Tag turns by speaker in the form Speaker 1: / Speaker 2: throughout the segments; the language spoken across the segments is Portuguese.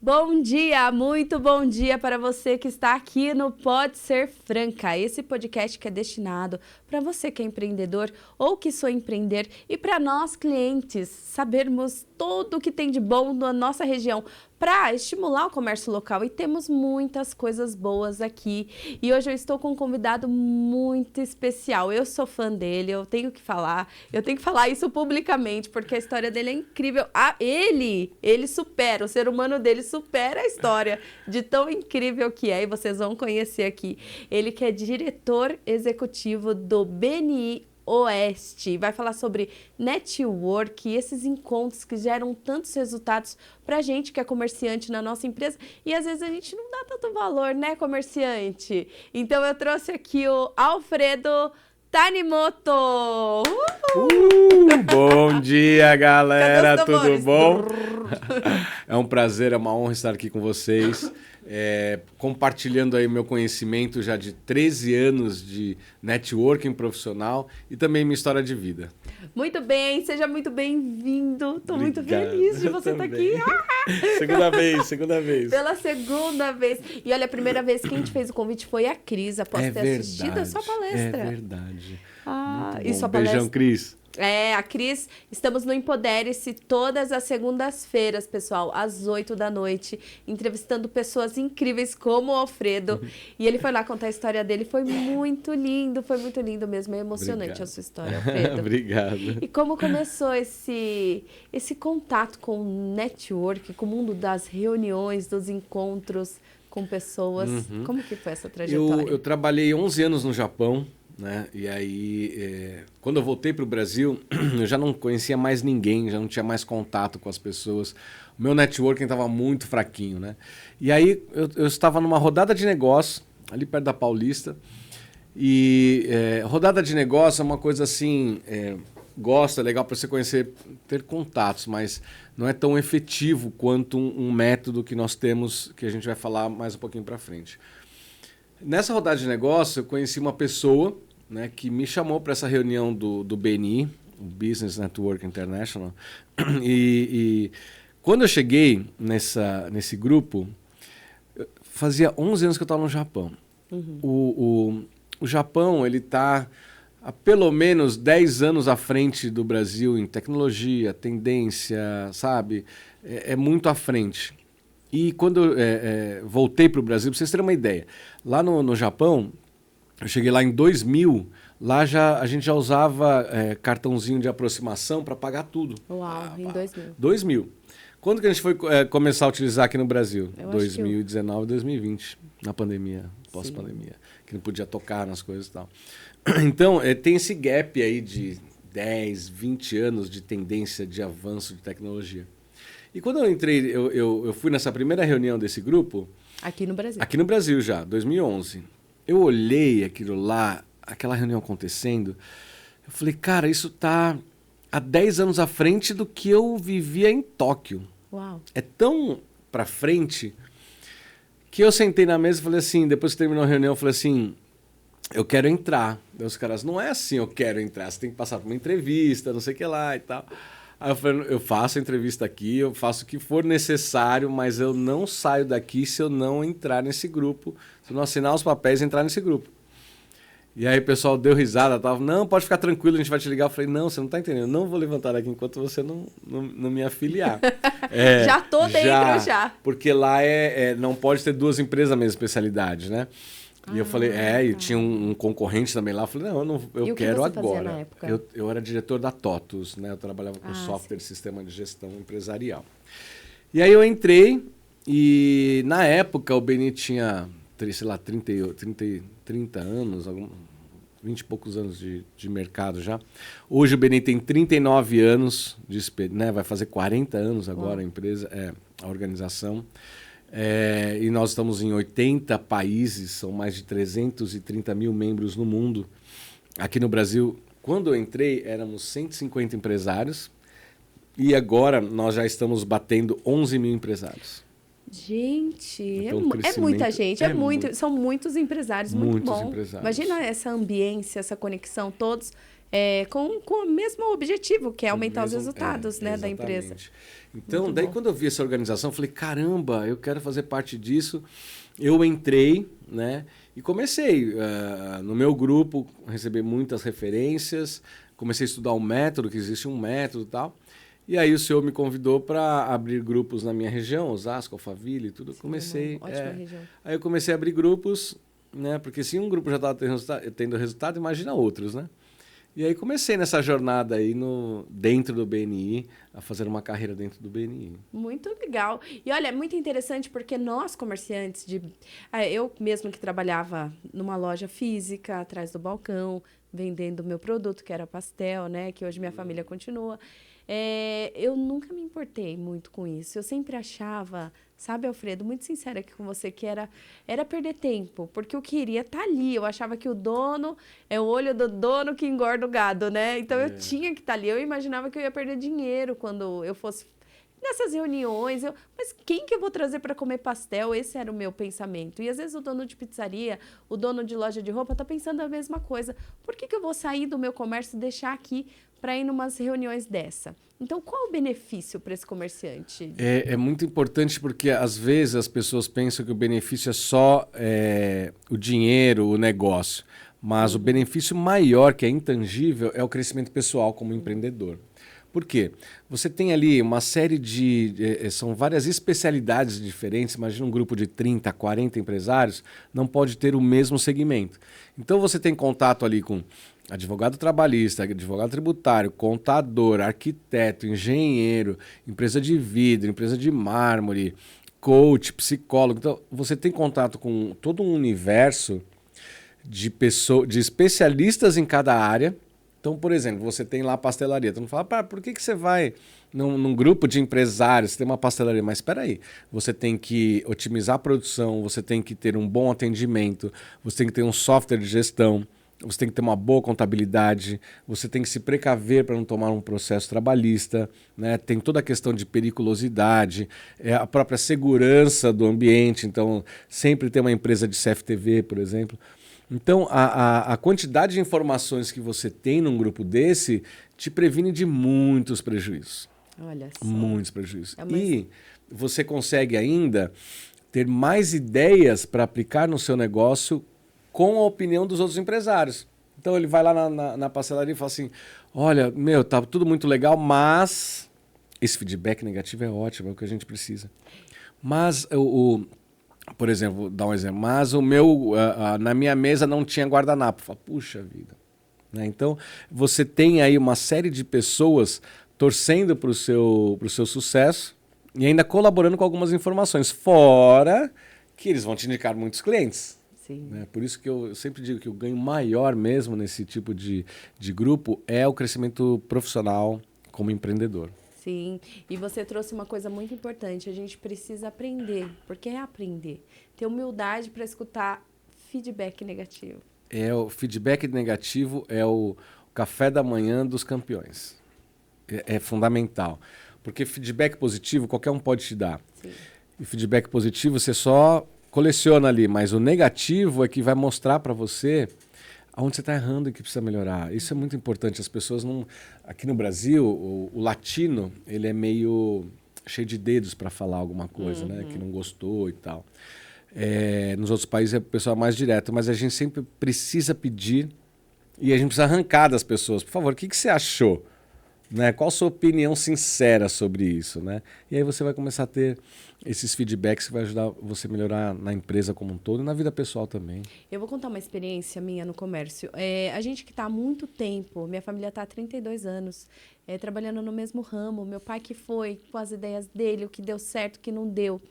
Speaker 1: Bom dia, muito bom dia para você que está aqui no Pode Ser Franca, esse podcast que é destinado para você que é empreendedor ou que sonha empreender e para nós clientes sabermos tudo o que tem de bom na nossa região para estimular o comércio local e temos muitas coisas boas aqui. E hoje eu estou com um convidado muito especial. Eu sou fã dele, eu tenho que falar isso publicamente porque a história dele é incrível. Ele supera, o ser humano dele supera a história de tão incrível que é e vocês vão conhecer aqui. Ele que é diretor executivo do BNI Oeste, vai falar sobre network e esses encontros que geram tantos resultados pra gente que é comerciante na nossa empresa e às vezes a gente não dá tanto valor, né, comerciante? Então eu trouxe aqui o Alfredo Tanimoto.
Speaker 2: Bom dia, galera, tudo
Speaker 1: tambores?
Speaker 2: bom? É um prazer, é uma honra estar aqui com vocês. Compartilhando aí meu conhecimento já de 13 anos de networking profissional e também minha história de vida.
Speaker 1: Muito bem, seja muito bem-vindo. Estou muito feliz de você estar aqui.
Speaker 2: Segunda vez.
Speaker 1: Pela segunda vez. E olha, a primeira vez que a gente fez o convite foi a Cris, após ter assistido a sua palestra.
Speaker 2: É verdade.
Speaker 1: E sua
Speaker 2: Beijão, Cris.
Speaker 1: A Cris, estamos no Empodere-se todas as segundas-feiras, pessoal, às 8 da noite, entrevistando pessoas incríveis como o Alfredo. E ele foi lá contar a história dele, foi muito lindo mesmo, é emocionante. Obrigado. A sua história, Alfredo.
Speaker 2: Obrigado.
Speaker 1: E como começou esse contato com o network, com o mundo das reuniões, dos encontros com pessoas? Como que foi essa trajetória?
Speaker 2: Eu trabalhei 11 anos no Japão. Né? E aí, quando eu voltei para o Brasil, eu já não conhecia mais ninguém, já não tinha mais contato com as pessoas. O meu networking estava muito fraquinho, né? E aí, eu estava numa rodada de negócio, ali perto da Paulista. E rodada de negócio é uma coisa assim, é legal para você conhecer, ter contatos, mas não é tão efetivo quanto um método que nós temos, que a gente vai falar mais um pouquinho para frente. Nessa rodada de negócio, eu conheci uma pessoa, né, que me chamou para essa reunião do BNI, o Business Network International. E quando eu cheguei nesse grupo, fazia 11 anos que eu estava no Japão. O Japão está há pelo menos 10 anos à frente do Brasil em tecnologia, tendência, sabe? É muito à frente. E quando eu voltei para o Brasil, para vocês terem uma ideia, lá no Japão, eu cheguei lá em 2000, lá a gente já usava cartãozinho de aproximação para pagar tudo.
Speaker 1: Uau, em 2000.
Speaker 2: 2000. Quando que a gente foi começar a utilizar aqui no Brasil? 2019, 2020, na pandemia, pós-pandemia, que não podia tocar nas coisas e tal. Então, tem esse gap aí de 10, 20 anos de tendência de avanço de tecnologia. E quando eu entrei, eu fui nessa primeira reunião desse grupo...
Speaker 1: Aqui no Brasil.
Speaker 2: Aqui no Brasil já, 2011. Eu olhei aquilo lá, aquela reunião acontecendo, eu falei, cara, isso tá há 10 anos à frente do que eu vivia em Tóquio.
Speaker 1: Uau.
Speaker 2: É tão pra frente que eu sentei na mesa e falei assim, depois que terminou a reunião, eu falei assim, eu quero entrar. Daí os caras, não é assim, eu quero entrar, você tem que passar por uma entrevista, não sei o que lá e tal. Aí eu falei, eu faço a entrevista aqui, eu faço o que for necessário, mas eu não saio daqui se eu não entrar nesse grupo, se eu não assinar os papéis e entrar nesse grupo. E aí o pessoal deu risada, não, pode ficar tranquilo, a gente vai te ligar. Eu falei, não, você não está entendendo, eu não vou levantar daqui enquanto você não me afiliar.
Speaker 1: Já tô dentro já.
Speaker 2: Porque lá não pode ter duas empresas na mesma especialidade, né? E eu falei, e tinha um concorrente também lá. Eu falei, eu quero agora.
Speaker 1: Fazia na época?
Speaker 2: Eu era diretor da TOTUS, né? Eu trabalhava com software de sistema de gestão empresarial. E aí eu entrei e na época o BNI tinha, sei lá, 30 anos, 20 e poucos anos de mercado já. Hoje o BNI tem 39 anos, né? Vai fazer 40 anos agora a empresa, a organização. E nós estamos em 80 países, são mais de 330 mil membros no mundo. Aqui no Brasil, quando eu entrei, éramos 150 empresários e agora nós já estamos batendo 11 mil empresários.
Speaker 1: Gente,
Speaker 2: então,
Speaker 1: é muita gente, são muitos empresários, muito bom.
Speaker 2: Empresários.
Speaker 1: Imagina essa ambiência, essa conexão, todos com o mesmo objetivo, que é aumentar os resultados da empresa.
Speaker 2: Então, daí quando eu vi essa organização, eu falei, caramba, eu quero fazer parte disso. Eu entrei, né? E comecei, no meu grupo, a receber muitas referências, comecei a estudar um método, que existe um método e tal. E aí o senhor me convidou para abrir grupos na minha região, Osasco, Alphaville e tudo.
Speaker 1: Sim,
Speaker 2: comecei.
Speaker 1: Ótima região.
Speaker 2: Aí eu comecei a abrir grupos, né? Porque se um grupo já estava tendo resultado, imagina outros, né? E aí comecei nessa jornada aí dentro do BNI, a fazer uma carreira dentro do BNI.
Speaker 1: Muito legal. E olha, é muito interessante porque nós, comerciantes eu mesmo que trabalhava numa loja física, atrás do balcão, vendendo o meu produto, que era pastel, né? Que hoje minha família continua. Eu nunca me importei muito com isso. Eu sempre achava, sabe, Alfredo, muito sincera aqui com você, que era perder tempo, porque eu queria estar ali. Eu achava que o dono é o olho do dono que engorda o gado, né? Então eu tinha que estar ali. Eu imaginava que eu ia perder dinheiro quando eu fosse nessas reuniões. Mas quem que eu vou trazer para comer pastel? Esse era o meu pensamento. E às vezes o dono de pizzaria, o dono de loja de roupa está pensando a mesma coisa. Por que eu vou sair do meu comércio e deixar aqui para ir em umas reuniões dessa? Então, qual o benefício para esse comerciante?
Speaker 2: É muito importante porque, às vezes, as pessoas pensam que o benefício é só o dinheiro, o negócio. Mas o benefício maior, que é intangível, é o crescimento pessoal como empreendedor. Por quê? Você tem ali uma série são várias especialidades diferentes. Imagina um grupo de 30, 40 empresários, não pode ter o mesmo segmento. Então, você tem contato ali com advogado trabalhista, advogado tributário, contador, arquiteto, engenheiro, empresa de vidro, empresa de mármore, coach, psicólogo. Então, você tem contato com todo um universo de especialistas em cada área. Então, por exemplo, você tem lá a pastelaria. Então, fala, por que você vai num grupo de empresários, você tem uma pastelaria? Mas espera aí, você tem que otimizar a produção, você tem que ter um bom atendimento, você tem que ter um software de gestão, você tem que ter uma boa contabilidade, você tem que se precaver para não tomar um processo trabalhista, né? Tem toda a questão de periculosidade, a própria segurança do ambiente. Então, sempre tem uma empresa de CFTV, por exemplo. Então, a quantidade de informações que você tem num grupo desse te previne de muitos prejuízos.
Speaker 1: Olha só.
Speaker 2: Muitos prejuízos. E você consegue ainda ter mais ideias para aplicar no seu negócio com a opinião dos outros empresários. Então, ele vai lá na pastelaria e fala assim, olha, tá tudo muito legal, mas esse feedback negativo é ótimo, é o que a gente precisa. Mas por exemplo, vou dar um exemplo, mas na minha mesa não tinha guardanapo. Fala, puxa vida. Né? Então, você tem aí uma série de pessoas torcendo para o seu sucesso e ainda colaborando com algumas informações, fora que eles vão te indicar muitos clientes.
Speaker 1: Sim.
Speaker 2: Né? Por isso que eu sempre digo que o ganho maior mesmo nesse tipo de grupo é o crescimento profissional como empreendedor.
Speaker 1: Sim, e você trouxe uma coisa muito importante, a gente precisa aprender, porque é aprender, ter humildade para escutar feedback negativo.
Speaker 2: O feedback negativo é o café da manhã dos campeões, é fundamental, porque feedback positivo qualquer um pode te dar.
Speaker 1: Sim.
Speaker 2: E feedback positivo você só coleciona ali, mas o negativo é que vai mostrar para você aonde você está errando e que precisa melhorar. Isso é muito importante. As pessoas não... Aqui no Brasil, o latino, ele é meio cheio de dedos para falar alguma coisa, né? Que não gostou e tal. Nos outros países o pessoal é mais direto, mas a gente sempre precisa pedir e a gente precisa arrancar das pessoas. Por favor, o que você achou? Né? Qual a sua opinião sincera sobre isso? Né? E aí você vai começar a ter esses feedbacks que vai ajudar você a melhorar na empresa como um todo e na vida pessoal também.
Speaker 1: Eu vou contar uma experiência minha no comércio. A gente que está há muito tempo, minha família está há 32 anos, trabalhando no mesmo ramo. Meu pai que foi com as ideias dele, o que deu certo, o que não deu.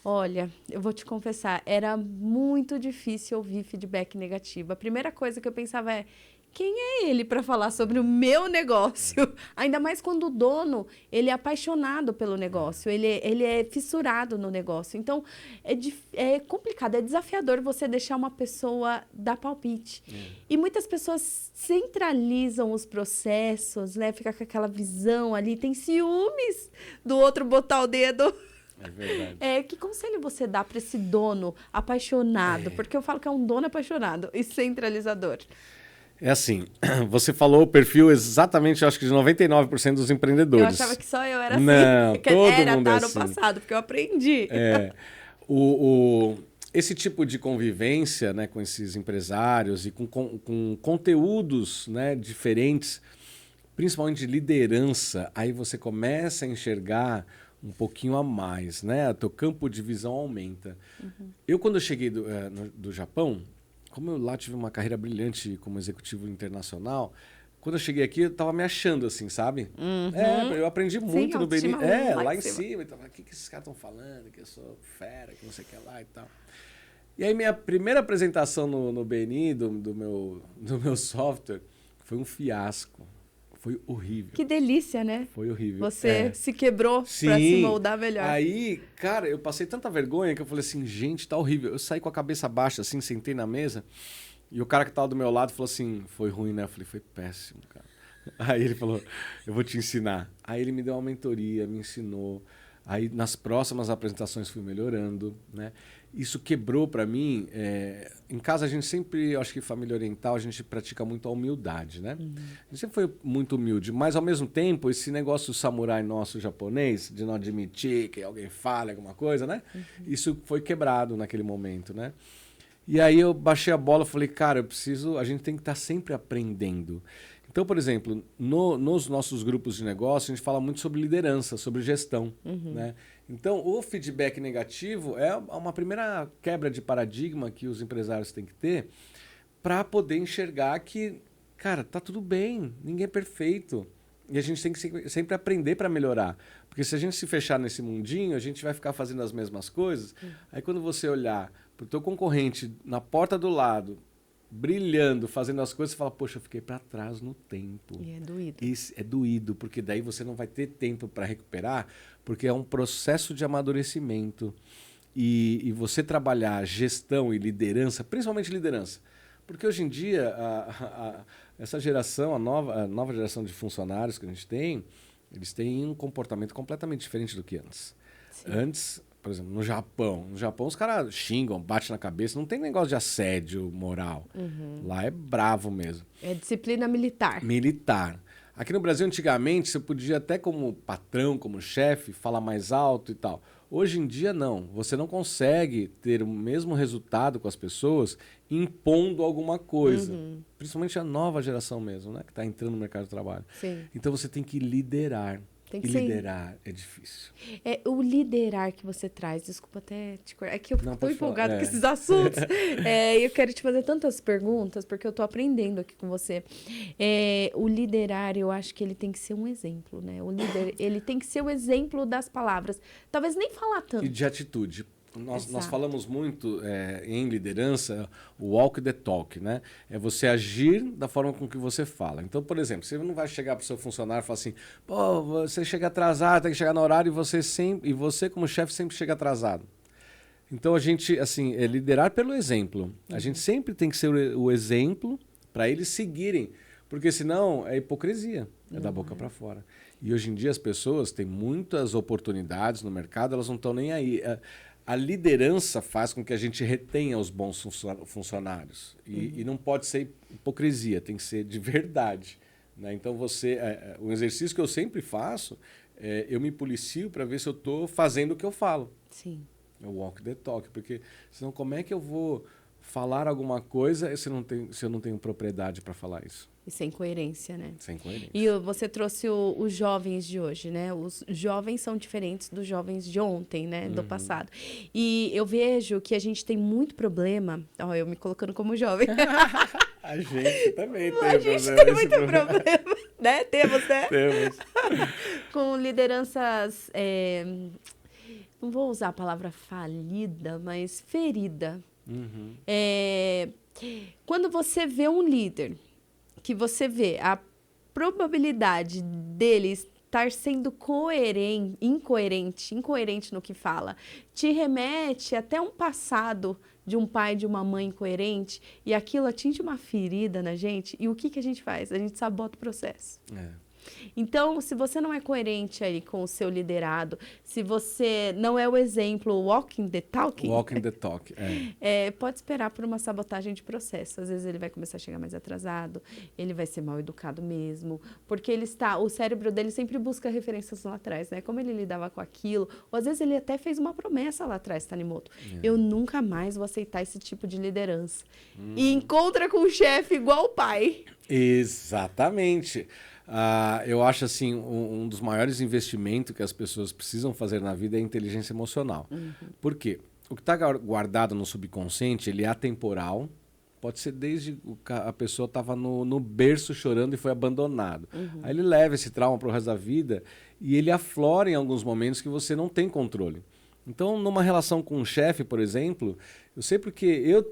Speaker 1: Olha, eu vou te confessar, era muito difícil ouvir feedback negativo. A primeira coisa que eu pensava é, quem é ele para falar sobre o meu negócio? Ainda mais quando o dono, ele é apaixonado pelo negócio, ele é fissurado no negócio. Então, é complicado, é desafiador você deixar uma pessoa dar palpite. E muitas pessoas centralizam os processos, né? Fica com aquela visão ali, tem ciúmes do outro botar o dedo.
Speaker 2: É verdade.
Speaker 1: Que conselho você dá para esse dono apaixonado? Porque eu falo que é um dono apaixonado e centralizador.
Speaker 2: É assim, você falou o perfil exatamente, acho que de 99% dos empreendedores.
Speaker 1: Eu achava que só eu era assim.
Speaker 2: Não, todo
Speaker 1: era,
Speaker 2: mundo
Speaker 1: tá,
Speaker 2: é
Speaker 1: no
Speaker 2: assim.
Speaker 1: passado, porque eu aprendi.
Speaker 2: Esse tipo de convivência, né, com esses empresários e com conteúdos, né, diferentes, principalmente de liderança, aí você começa a enxergar um pouquinho a mais, né? O teu campo de visão aumenta. Eu, quando eu cheguei do Japão, como eu lá tive uma carreira brilhante como executivo internacional, quando eu cheguei aqui, eu tava me achando assim, sabe? Eu aprendi muito no Benin. Lá em cima. Então, o que esses caras estão falando? Que eu sou fera, que não sei o que lá e tal. E aí, minha primeira apresentação no Benin, do meu software, foi um fiasco. Foi horrível.
Speaker 1: Que delícia, né?
Speaker 2: Foi horrível.
Speaker 1: Você se quebrou pra se moldar melhor.
Speaker 2: Aí, cara, eu passei tanta vergonha que eu falei assim, gente, tá horrível. Eu saí com a cabeça baixa, assim, sentei na mesa, e o cara que tava do meu lado falou assim, foi ruim, né? Eu falei, foi péssimo, cara. Aí ele falou, eu vou te ensinar. Aí ele me deu uma mentoria, me ensinou. Aí nas próximas apresentações fui melhorando, né? Isso quebrou para mim. Em casa a gente sempre, eu acho que família oriental, a gente pratica muito a humildade, né? A gente sempre foi muito humilde, mas ao mesmo tempo esse negócio do samurai nosso japonês, de não admitir que alguém fale alguma coisa, né? Isso foi quebrado naquele momento, né? E aí eu baixei a bola e falei, cara, a gente tem que estar sempre aprendendo. Então, por exemplo, nos nossos grupos de negócio, a gente fala muito sobre liderança, sobre gestão, né? Então, o feedback negativo é uma primeira quebra de paradigma que os empresários têm que ter para poder enxergar que, cara, tá tudo bem, ninguém é perfeito. E a gente tem que sempre aprender para melhorar. Porque se a gente se fechar nesse mundinho, a gente vai ficar fazendo as mesmas coisas. Aí quando você olhar para o teu concorrente na porta do lado, brilhando, fazendo as coisas, você fala, poxa, eu fiquei para trás no tempo.
Speaker 1: E é doído.
Speaker 2: Isso é doído, porque daí você não vai ter tempo para recuperar, porque é um processo de amadurecimento. E você trabalhar gestão e liderança, principalmente liderança, porque hoje em dia, essa geração, a nova geração de funcionários que a gente tem, eles têm um comportamento completamente diferente do que antes.
Speaker 1: Sim.
Speaker 2: Antes, por exemplo, no Japão os caras xingam, batem na cabeça, não tem negócio de assédio moral. Lá é bravo mesmo.
Speaker 1: É disciplina militar.
Speaker 2: Militar. Aqui no Brasil, antigamente, você podia até como patrão, como chefe, falar mais alto e tal. Hoje em dia, não. Você não consegue ter o mesmo resultado com as pessoas impondo alguma coisa. Principalmente a nova geração mesmo, né? Que está entrando no mercado de trabalho.
Speaker 1: Sim.
Speaker 2: Então, você tem que liderar. E liderar é difícil.
Speaker 1: O liderar que você traz, desculpa até te cortar, é que eu tô empolgada com esses assuntos. Eu quero te fazer tantas perguntas, porque eu tô aprendendo aqui com você. O liderar, eu acho que ele tem que ser um exemplo, né? O líder, ele tem que ser o exemplo das palavras. Talvez nem falar tanto.
Speaker 2: E de atitude. Nós falamos muito em liderança, o walk the talk, né? É você agir da forma com que você fala. Então, por exemplo, você não vai chegar para o seu funcionário e falar assim, pô, você chega atrasado, tem que chegar no horário e você como chefe sempre chega atrasado. Então, a gente, assim, é liderar pelo exemplo. A gente sempre tem que ser o exemplo para eles seguirem, porque senão é hipocrisia, é da boca para fora. E hoje em dia as pessoas têm muitas oportunidades no mercado, elas não estão nem aí. A liderança faz com que a gente retenha os bons funcionários. E não pode ser hipocrisia, tem que ser de verdade. Né? Então, um exercício que eu sempre faço, eu me policio para ver se eu estou fazendo o que eu falo.
Speaker 1: Sim.
Speaker 2: É o walk the talk. Porque senão como é que eu vou falar alguma coisa se eu não tenho propriedade para falar isso?
Speaker 1: E sem coerência, né?
Speaker 2: Sem coerência.
Speaker 1: E você trouxe os jovens de hoje, né? Os jovens são diferentes dos jovens de ontem, né? Do passado. E eu vejo que a gente tem muito problema... Ó, eu me colocando como jovem.
Speaker 2: A gente também tem problema.
Speaker 1: A gente tem muito problema, né? Temos, né?
Speaker 2: Temos.
Speaker 1: Com lideranças... não vou usar a palavra falida, mas ferida. Quando você vê um líder... que você vê a probabilidade dele estar sendo incoerente no que fala, te remete até um passado de um pai, de uma mãe incoerente, e aquilo atinge uma ferida na gente, e o que a gente faz? A gente sabota o processo. Então, se você não é coerente aí com o seu liderado, se você não é o exemplo, walking the talking,
Speaker 2: Walking the talk,
Speaker 1: pode esperar por uma sabotagem de processo. Às vezes ele vai começar a chegar mais atrasado, ele vai ser mal educado mesmo, porque o cérebro dele sempre busca referências lá atrás, né? Como ele lidava com aquilo, ou às vezes ele até fez uma promessa lá atrás, Tanimoto. Eu nunca mais vou aceitar esse tipo de liderança. E encontra com o chefe igual o pai.
Speaker 2: Exatamente. Eu acho assim, um dos maiores investimentos que as pessoas precisam fazer na vida é a inteligência emocional. Por quê? O que está guardado no subconsciente, ele é atemporal. Pode ser desde a pessoa estava no berço chorando e foi abandonado. Aí ele leva esse trauma para o resto da vida e ele aflora em alguns momentos que você não tem controle. Então, numa relação com um chefe, por exemplo, eu sei porque eu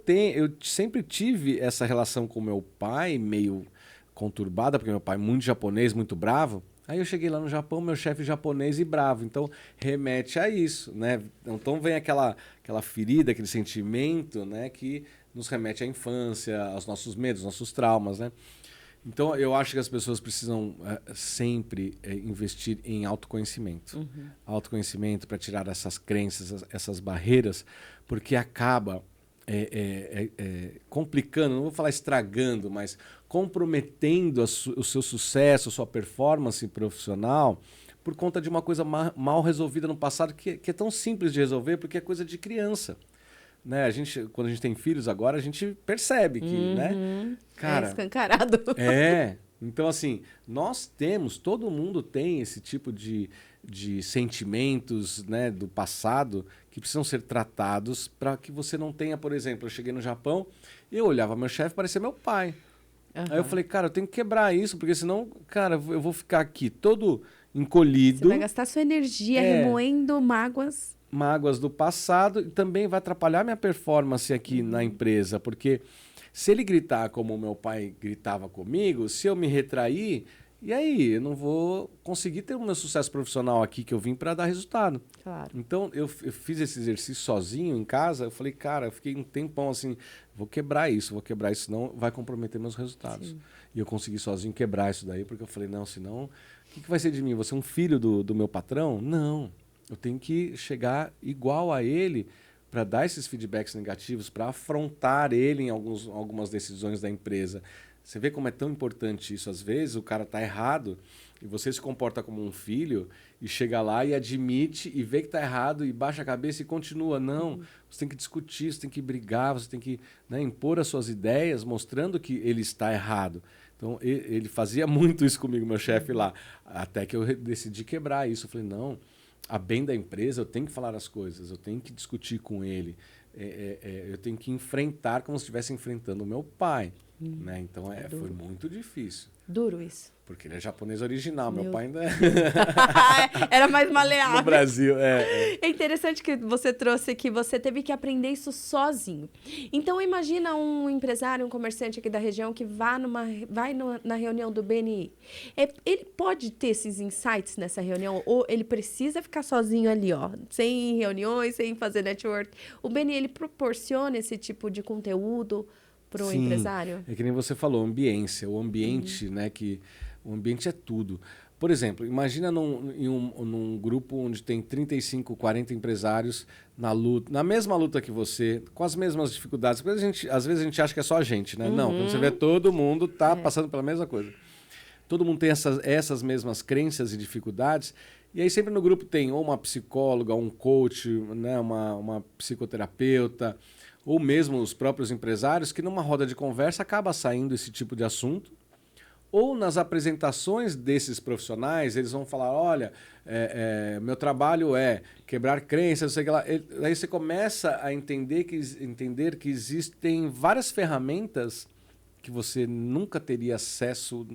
Speaker 2: sempre tive essa relação com meu pai, meio conturbada, porque meu pai é muito japonês, muito bravo. Aí eu cheguei lá no Japão, meu chefe japonês e bravo. Então, remete a isso, né? Então vem aquela ferida, aquele sentimento, né, que nos remete à infância, aos nossos medos, aos nossos traumas, né? Então, eu acho que as pessoas precisam sempre investir em autoconhecimento. Autoconhecimento para tirar essas crenças, essas barreiras, porque acaba complicando, não vou falar estragando, mas comprometendo o seu sucesso, a sua performance profissional por conta de uma coisa mal resolvida no passado que é tão simples de resolver porque é coisa de criança. Né? Quando a gente tem filhos agora, a gente percebe que, né? Cara,
Speaker 1: escancarado.
Speaker 2: Então, assim, todo mundo tem esse tipo de sentimentos, né, do passado que precisam ser tratados para que você não tenha, por exemplo, eu cheguei no Japão e eu olhava meu chefe, parecia meu pai. Aí eu falei, cara, eu tenho que quebrar isso, porque senão, cara, eu vou ficar aqui todo encolhido.
Speaker 1: Você vai gastar sua energia remoendo mágoas
Speaker 2: do passado e também vai atrapalhar minha performance aqui na empresa, porque se ele gritar como o meu pai gritava comigo, se eu me retrair, e aí? Eu não vou conseguir ter o meu sucesso profissional aqui que eu vim para dar resultado.
Speaker 1: Claro.
Speaker 2: Então, eu fiz esse exercício sozinho em casa, eu falei, cara, eu fiquei um tempão assim, vou quebrar isso, senão vai comprometer meus resultados. Sim. E eu consegui sozinho quebrar isso daí, porque eu falei, não, senão, o que vai ser de mim? Vou ser um filho do meu patrão? Não. Eu tenho que chegar igual a ele para dar esses feedbacks negativos, para afrontar ele em algumas decisões da empresa. Você vê como é tão importante isso. Às vezes o cara está errado e você se comporta como um filho e chega lá e admite e vê que está errado e baixa a cabeça e continua. Não, você tem que discutir, você tem que brigar, você tem que, né, impor as suas ideias mostrando que ele está errado. Então, ele fazia muito isso comigo, meu chefe lá, até que eu decidi quebrar isso. Eu falei, não, a bem da empresa eu tenho que falar as coisas, eu tenho que discutir com ele, eu tenho que enfrentar como se estivesse enfrentando o meu pai. Né? Então, foi muito difícil.
Speaker 1: Duro isso.
Speaker 2: Porque ele é japonês original, meu pai ainda
Speaker 1: era mais maleável.
Speaker 2: No Brasil,
Speaker 1: É interessante que você trouxe que você teve que aprender isso sozinho. Então, imagina um empresário, um comerciante aqui da região que vai na reunião do BNI. Ele pode ter esses insights nessa reunião ou ele precisa ficar sozinho ali, ó, sem reuniões, sem fazer network? O BNI, ele proporciona esse tipo de conteúdo para o empresário?
Speaker 2: É que nem você falou, ambiência. O ambiente, né, o ambiente é tudo. Por exemplo, imagina num grupo onde tem 35, 40 empresários na mesma luta que você, com as mesmas dificuldades. Porque às vezes a gente acha que é só a gente, né? Não, quando você vê todo mundo tá passando pela mesma coisa. Todo mundo tem essas mesmas crenças e dificuldades. E aí sempre no grupo tem ou uma psicóloga, um coach, né, uma psicoterapeuta, ou mesmo os próprios empresários, que numa roda de conversa acaba saindo esse tipo de assunto. Ou nas apresentações desses profissionais, eles vão falar, olha, meu trabalho é quebrar crenças, não sei o que lá. Aí você começa a entender que existem várias ferramentas que você nunca teria acesso,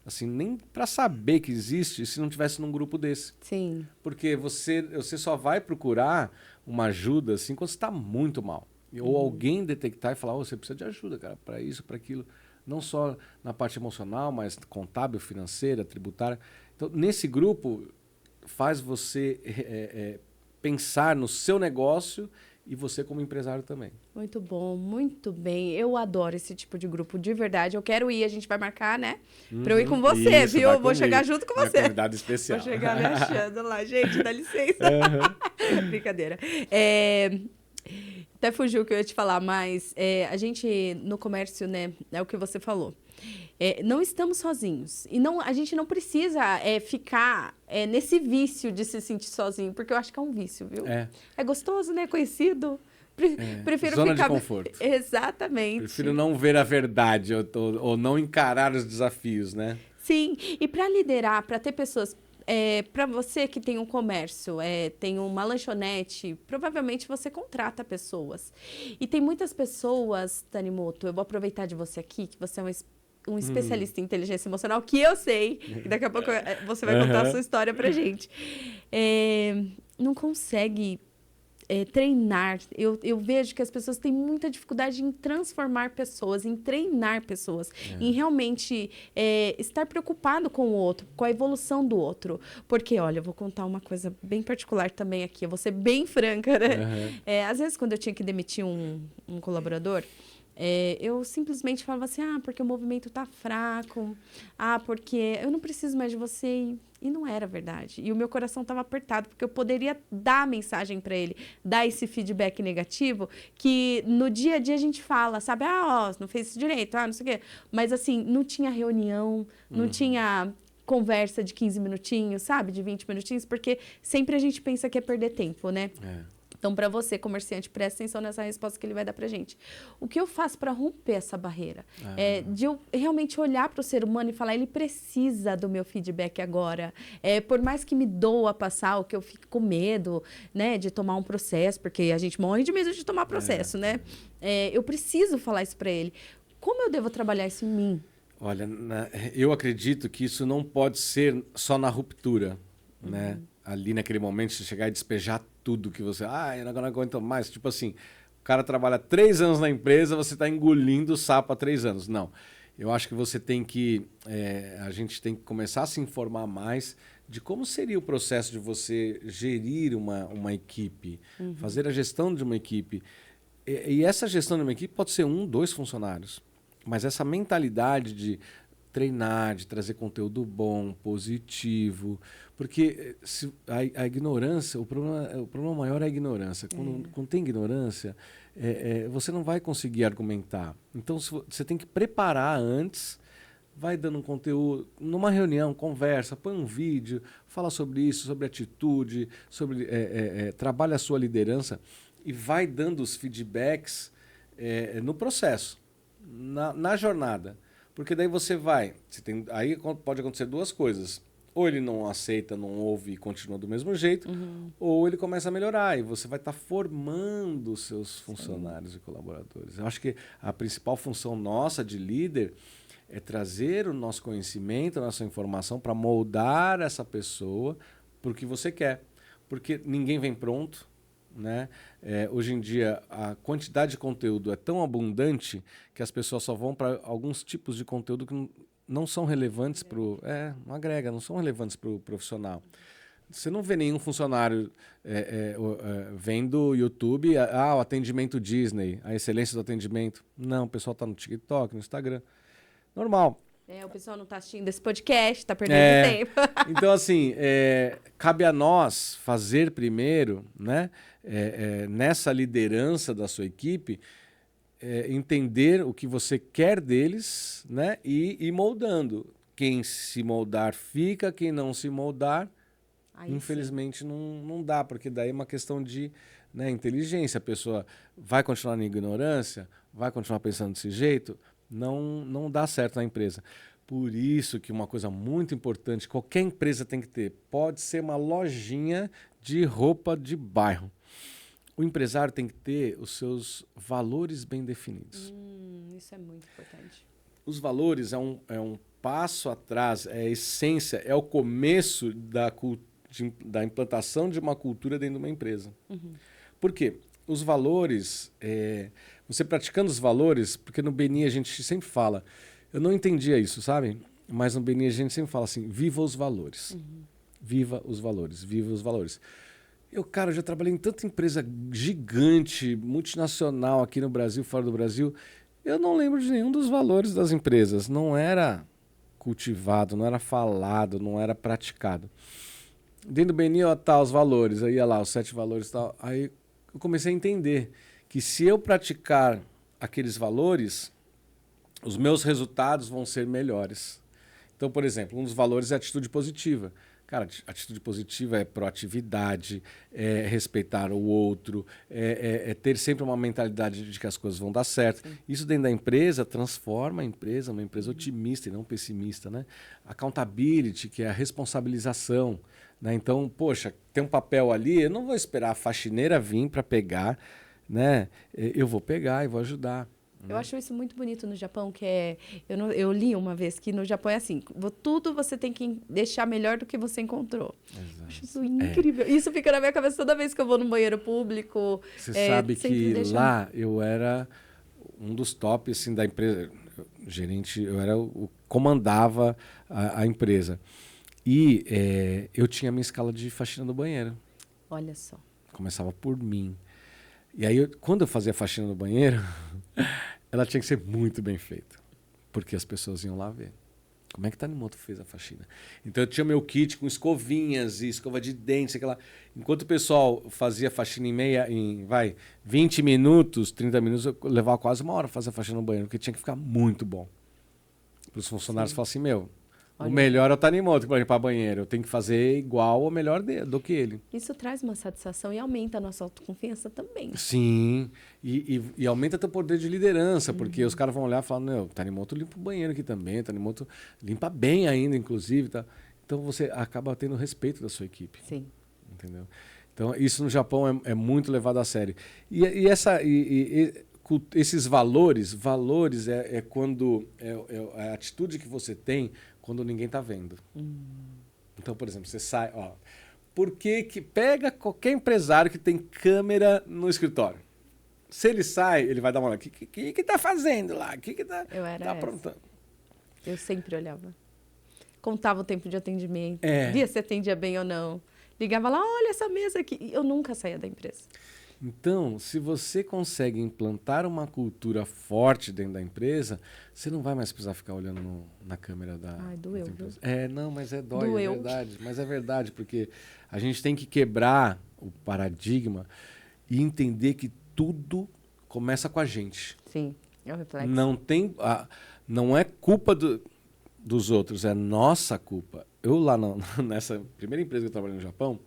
Speaker 2: assim, nem para saber que existe se não tivesse num grupo desse.
Speaker 1: Sim.
Speaker 2: Porque você só vai procurar uma ajuda assim quando você está muito mal. Ou alguém detectar e falar, você precisa de ajuda, cara, para isso, para aquilo. Não só na parte emocional, mas contábil, financeira, tributária. Então, nesse grupo, faz você pensar no seu negócio e você como empresário também.
Speaker 1: Muito bom, muito bem. Eu adoro esse tipo de grupo, de verdade. Eu quero ir, a gente vai marcar, né? Pra eu ir com você,
Speaker 2: Isso,
Speaker 1: viu?
Speaker 2: vai
Speaker 1: Eu vou
Speaker 2: comigo.
Speaker 1: chegar junto com
Speaker 2: Minha
Speaker 1: você.
Speaker 2: convidada especial.
Speaker 1: Vou chegar me achando lá. Gente, dá licença. Brincadeira. Até fugiu o que eu ia te falar, mas a gente no comércio, né? É o que você falou. Não estamos sozinhos. E a gente não precisa ficar nesse vício de se sentir sozinho, porque eu acho que é um vício, viu? É gostoso, né? Conhecido. Prefiro
Speaker 2: Zona
Speaker 1: ficar...
Speaker 2: de conforto.
Speaker 1: Exatamente.
Speaker 2: Prefiro não ver a verdade ou não encarar os desafios, né?
Speaker 1: Sim, e para liderar, para ter pessoas... para você que tem um comércio, tem uma lanchonete, provavelmente você contrata pessoas. E tem muitas pessoas, Tanimoto, eu vou aproveitar de você aqui, que você é um especialista em inteligência emocional, que eu sei, e daqui a pouco você vai contar a sua história pra gente. Não consegue treinar. Eu vejo que as pessoas têm muita dificuldade em transformar pessoas, em treinar pessoas, em realmente estar preocupado com o outro, com a evolução do outro. Porque, olha, eu vou contar uma coisa bem particular também aqui, eu vou ser bem franca, né? Às vezes, quando eu tinha que demitir um colaborador, eu simplesmente falava assim, porque o movimento tá fraco, porque eu não preciso mais de você, e não era verdade. E o meu coração estava apertado, porque eu poderia dar a mensagem para ele, dar esse feedback negativo, que no dia a dia a gente fala, sabe, não fez isso direito, não sei o quê. Mas assim, não tinha reunião, não tinha conversa de 15 minutinhos, sabe, de 20 minutinhos, porque sempre a gente pensa que é perder tempo, né? Então, para você, comerciante, presta atenção nessa resposta que ele vai dar para gente. O que eu faço para romper essa barreira? De eu realmente olhar para o ser humano e falar, ele precisa do meu feedback agora. Por mais que me doa passar, ou que eu fique com medo, né, de tomar um processo, porque a gente morre de medo de tomar processo, né? Eu preciso falar isso para ele. Como eu devo trabalhar isso em mim?
Speaker 2: Olha, eu acredito que isso não pode ser só na ruptura, né? Ali naquele momento, você chegar e despejar tudo que você... eu não aguento mais. Tipo assim, o cara trabalha 3 anos na empresa, você está engolindo o sapo há 3 anos. Não. Eu acho que você tem que... a gente tem que começar a se informar mais de como seria o processo de você gerir uma equipe, fazer a gestão de uma equipe. E essa gestão de uma equipe pode ser 1, 2 funcionários. Mas essa mentalidade de treinar, de trazer conteúdo bom, positivo, porque a ignorância, o problema maior é a ignorância. Quando tem ignorância, você não vai conseguir argumentar. Então, você tem que preparar antes, vai dando um conteúdo, numa reunião, conversa, põe um vídeo, fala sobre isso, sobre atitude, sobre trabalha a sua liderança e vai dando os feedbacks no processo, na jornada. Porque daí aí pode acontecer 2 coisas. Ou ele não aceita, não ouve e continua do mesmo jeito, ou ele começa a melhorar e você vai estar formando os seus funcionários e colaboradores. Eu acho que a principal função nossa de líder é trazer o nosso conhecimento, a nossa informação para moldar essa pessoa para o que você quer. Porque ninguém vem pronto. Né? Hoje em dia a quantidade de conteúdo é tão abundante que as pessoas só vão para alguns tipos de conteúdo que não são relevantes para o... não agrega, não são relevantes para o profissional. Você não vê nenhum funcionário vendo YouTube, o atendimento Disney, a excelência do atendimento. Não, o pessoal está no TikTok, no Instagram. Normal.
Speaker 1: O pessoal não está assistindo esse podcast, está perdendo tempo.
Speaker 2: Então, assim, cabe a nós fazer primeiro, né, nessa liderança da sua equipe, entender o que você quer deles, né, e ir moldando. Quem se moldar fica, quem não se moldar, infelizmente não dá, porque daí é uma questão de inteligência. A pessoa vai continuar na ignorância, vai continuar pensando desse jeito, não dá certo na empresa. Por isso que uma coisa muito importante, qualquer empresa tem que ter, pode ser uma lojinha de roupa de bairro. O empresário tem que ter os seus valores bem definidos.
Speaker 1: Isso é muito importante.
Speaker 2: Os valores é um passo atrás, é a essência, é o começo da implantação de uma cultura dentro de uma empresa. Por quê? Os valores, você praticando os valores, porque no BNI a gente sempre fala, eu não entendia isso, sabe? Mas no BNI a gente sempre fala assim, viva os valores. Viva os valores, viva os valores. Cara, eu já trabalhei em tanta empresa gigante, multinacional aqui no Brasil, fora do Brasil. Eu não lembro de nenhum dos valores das empresas. Não era cultivado, não era falado, não era praticado. Dentro do BNI, ó, tá os valores. Aí ia lá, os 7 valores e tal. Aí eu comecei a entender que se eu praticar aqueles valores, os meus resultados vão ser melhores. Então, por exemplo, um dos valores é a atitude positiva. Cara, atitude positiva é proatividade, é respeitar o outro, é ter sempre uma mentalidade de que as coisas vão dar certo. Sim. Isso dentro da empresa transforma a empresa uma empresa otimista e não pessimista, né? Accountability, que é a responsabilização, né? Então, poxa, tem um papel ali, eu não vou esperar a faxineira vir para pegar, né? Eu vou pegar e vou ajudar.
Speaker 1: Eu acho isso muito bonito no Japão, que é... Eu li uma vez que no Japão é assim, tudo você tem que deixar melhor do que você encontrou. Exato. Eu acho isso incrível. Isso fica na minha cabeça toda vez que eu vou no banheiro público.
Speaker 2: Você sabe que lá eu era um dos tops assim, da empresa. Gerente, eu era comandava a empresa. E eu tinha a minha escala de faxina do banheiro.
Speaker 1: Olha só.
Speaker 2: Começava por mim. E aí, quando eu fazia faxina no banheiro, ela tinha que ser muito bem feita. Porque as pessoas iam lá ver. Como é que Tanimoto fez a faxina? Então, eu tinha meu kit com escovinhas e escova de dente. Aquela... Enquanto o pessoal fazia faxina em 20 minutos, 30 minutos, eu levava quase uma hora para fazer a faxina no banheiro, porque tinha que ficar muito bom. Para os funcionários falarem assim, olha, o melhor é o Tanimoto para limpar banheiro. Eu tenho que fazer igual ou melhor do que ele.
Speaker 1: Isso traz uma satisfação e aumenta a nossa autoconfiança também.
Speaker 2: Sim. E aumenta teu poder de liderança, porque os caras vão olhar e falar, o Tanimoto limpa o banheiro aqui também, o Tanimoto limpa bem ainda, inclusive. Tá? Então você acaba tendo respeito da sua equipe.
Speaker 1: Sim.
Speaker 2: Entendeu? Então isso no Japão é muito levado a sério. Esses valores é quando é a atitude que você tem quando ninguém está vendo. Então, por exemplo, você sai... por que pega qualquer empresário que tem câmera no escritório? Se ele sai, ele vai dar uma olhada. O que está fazendo lá? O que está aprontando?
Speaker 1: Eu sempre olhava. Contava o tempo de atendimento. Via se atendia bem ou não. Ligava lá, olha essa mesa aqui. Eu nunca saía da empresa.
Speaker 2: Então, se você consegue implantar uma cultura forte dentro da empresa, você não vai mais precisar ficar olhando na câmera da empresa. Não, mas dói, é verdade. Mas é verdade, porque a gente tem que quebrar o paradigma e entender que tudo começa com a gente.
Speaker 1: Sim, é o reflexo.
Speaker 2: Não é culpa dos outros, é nossa culpa. Eu lá nessa primeira empresa que eu trabalhei no Japão...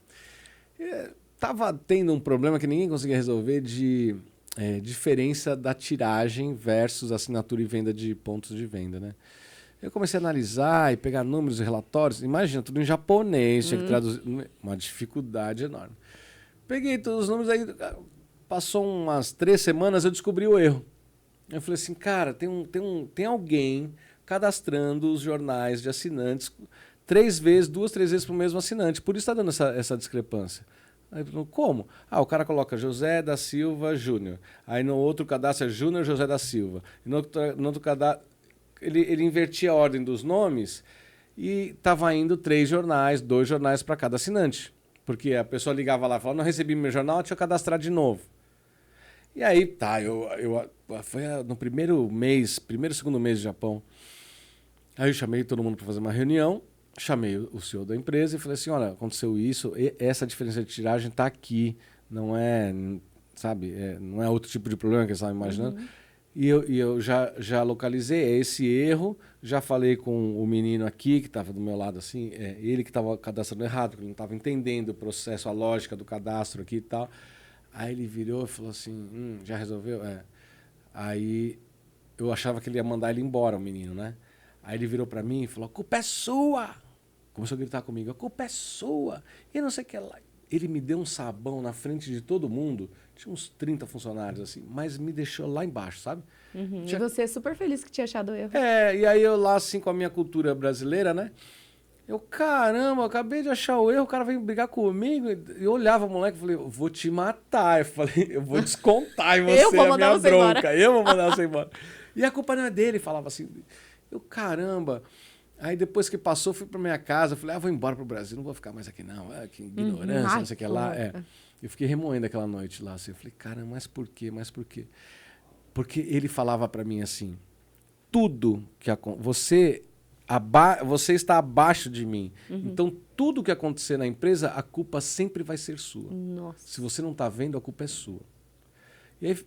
Speaker 2: Estava tendo um problema que ninguém conseguia resolver de diferença da tiragem versus assinatura e venda de pontos de venda, né? Eu comecei a analisar e pegar números e relatórios. Imagina, tudo em japonês, tinha que traduzir. Uma dificuldade enorme. Peguei todos os números, aí passou umas 3 semanas, eu descobri o erro. Eu falei assim, cara, tem alguém cadastrando os jornais de assinantes 2, 3 vezes para o mesmo assinante. Por isso está dando essa discrepância. Aí, como? O cara coloca José da Silva Júnior. Aí no outro cadastro é Júnior José da Silva. E no outro cadastro, ele invertia a ordem dos nomes e estava indo 3 jornais, 2 jornais para cada assinante. Porque a pessoa ligava lá e falava, não recebi meu jornal, deixa eu cadastrar de novo. E aí, foi no segundo mês do Japão. Aí eu chamei todo mundo para fazer uma reunião. Chamei o CEO da empresa e falei assim, olha, aconteceu isso, essa diferença de tiragem está aqui, não é, sabe, não é outro tipo de problema que você estava imaginando. E eu já localizei esse erro, já falei com o menino aqui, que estava do meu lado assim, ele que estava cadastrando errado, porque ele não estava entendendo o processo, a lógica do cadastro aqui e tal. Aí ele virou e falou assim, já resolveu? Aí eu achava que ele ia mandar ele embora, o menino, né? Aí ele virou para mim e falou, a culpa é sua! Começou a gritar comigo, a culpa é sua! E não sei o que lá. Ele me deu um sabão na frente de todo mundo, tinha uns 30 funcionários assim, mas me deixou lá embaixo, sabe?
Speaker 1: E você é super feliz que tinha achado o erro.
Speaker 2: E aí eu lá assim com a minha cultura brasileira, né? Caramba, eu acabei de achar o erro, o cara veio brigar comigo. Eu olhava o moleque e falei, eu vou te matar. Eu falei, eu vou descontar em você a minha bronca. Eu vou mandar você embora. E a culpa não é dele, falava assim. Caramba. Aí depois que passou, fui para minha casa, falei, vou embora pro Brasil, não vou ficar mais aqui não. Que ignorância, não sei o que lá. Eu fiquei remoendo aquela noite lá, assim. Eu falei, cara, mas por quê? Mas por quê? Porque ele falava para mim assim, tudo que você está abaixo de mim. Então, tudo que acontecer na empresa, a culpa sempre vai ser sua.
Speaker 1: Nossa.
Speaker 2: Se você não está vendo, a culpa é sua. E aí,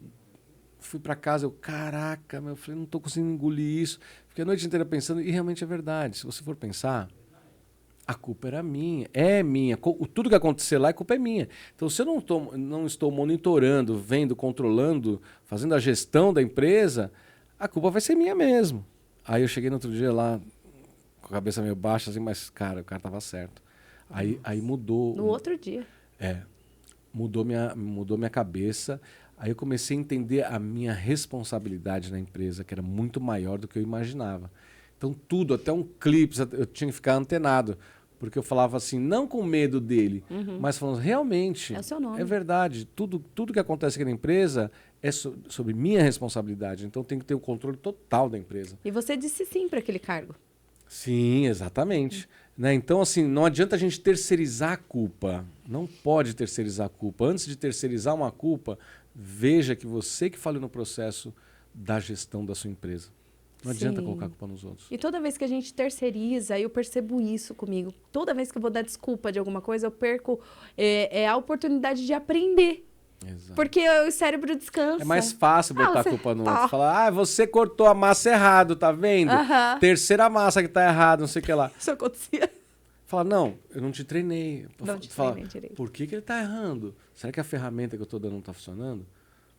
Speaker 2: fui para casa, caraca, eu falei, não estou conseguindo engolir isso. Fiquei a noite inteira pensando, e realmente é verdade. Se você for pensar, a culpa era minha, é minha. Tudo que acontecer lá, a culpa é minha. Então, se eu não estou monitorando, vendo, controlando, fazendo a gestão da empresa, a culpa vai ser minha mesmo. Aí eu cheguei no outro dia lá, com a cabeça meio baixa, assim, mas, cara, o cara estava certo. Aí mudou.
Speaker 1: No outro dia.
Speaker 2: Mudou minha cabeça. Aí eu comecei a entender a minha responsabilidade na empresa, que era muito maior do que eu imaginava. Então tudo, até um clipe, eu tinha que ficar antenado. Porque eu falava assim, não com medo dele, mas falando, realmente,
Speaker 1: é o seu nome.
Speaker 2: É verdade. Tudo que acontece aqui na empresa é sobre minha responsabilidade. Então tem que ter o controle total da empresa.
Speaker 1: E você disse sim para aquele cargo.
Speaker 2: Sim, exatamente. Né? Então, assim, não adianta a gente terceirizar a culpa. Não pode terceirizar a culpa. Antes de terceirizar uma culpa, veja que você que falhou no processo da gestão da sua empresa. Não adianta colocar a culpa nos outros.
Speaker 1: E toda vez que a gente terceiriza, eu percebo isso comigo. Toda vez que eu vou dar desculpa de alguma coisa, eu perco a oportunidade de aprender.
Speaker 2: Exato.
Speaker 1: Porque o cérebro descansa.
Speaker 2: É mais fácil botar a culpa no outro. Falar, você cortou a massa errado, tá vendo? Terceira massa que tá errada, não sei o que lá.
Speaker 1: Isso acontecia.
Speaker 2: Fala, não, eu não te treinei.
Speaker 1: Não te treinei direito.
Speaker 2: Por que ele tá errando? Será que a ferramenta que eu tô dando não tá funcionando?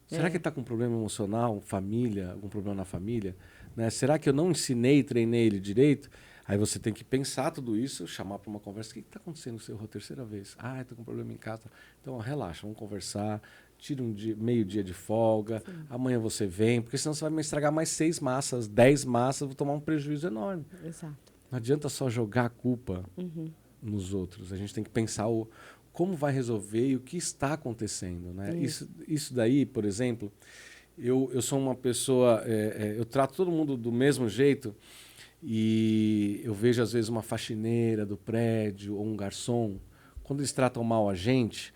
Speaker 2: Será que ele tá com um problema emocional, família, algum problema na família? Né? Será que eu não ensinei e treinei ele direito? Aí você tem que pensar tudo isso, chamar para uma conversa. O que está acontecendo? Você errou a terceira vez. Estou com um problema em casa. Então, relaxa, vamos conversar. Tira meio dia de folga. Sim. Amanhã você vem, porque senão você vai me estragar mais 6 massas, 10 massas, vou tomar um prejuízo enorme.
Speaker 1: Exato.
Speaker 2: Não adianta só jogar a culpa nos outros. A gente tem que pensar como vai resolver e o que está acontecendo. Né? Isso daí, por exemplo, eu sou uma pessoa... eu trato todo mundo do mesmo jeito e eu vejo, às vezes, uma faxineira do prédio ou um garçom. Quando eles tratam mal a gente,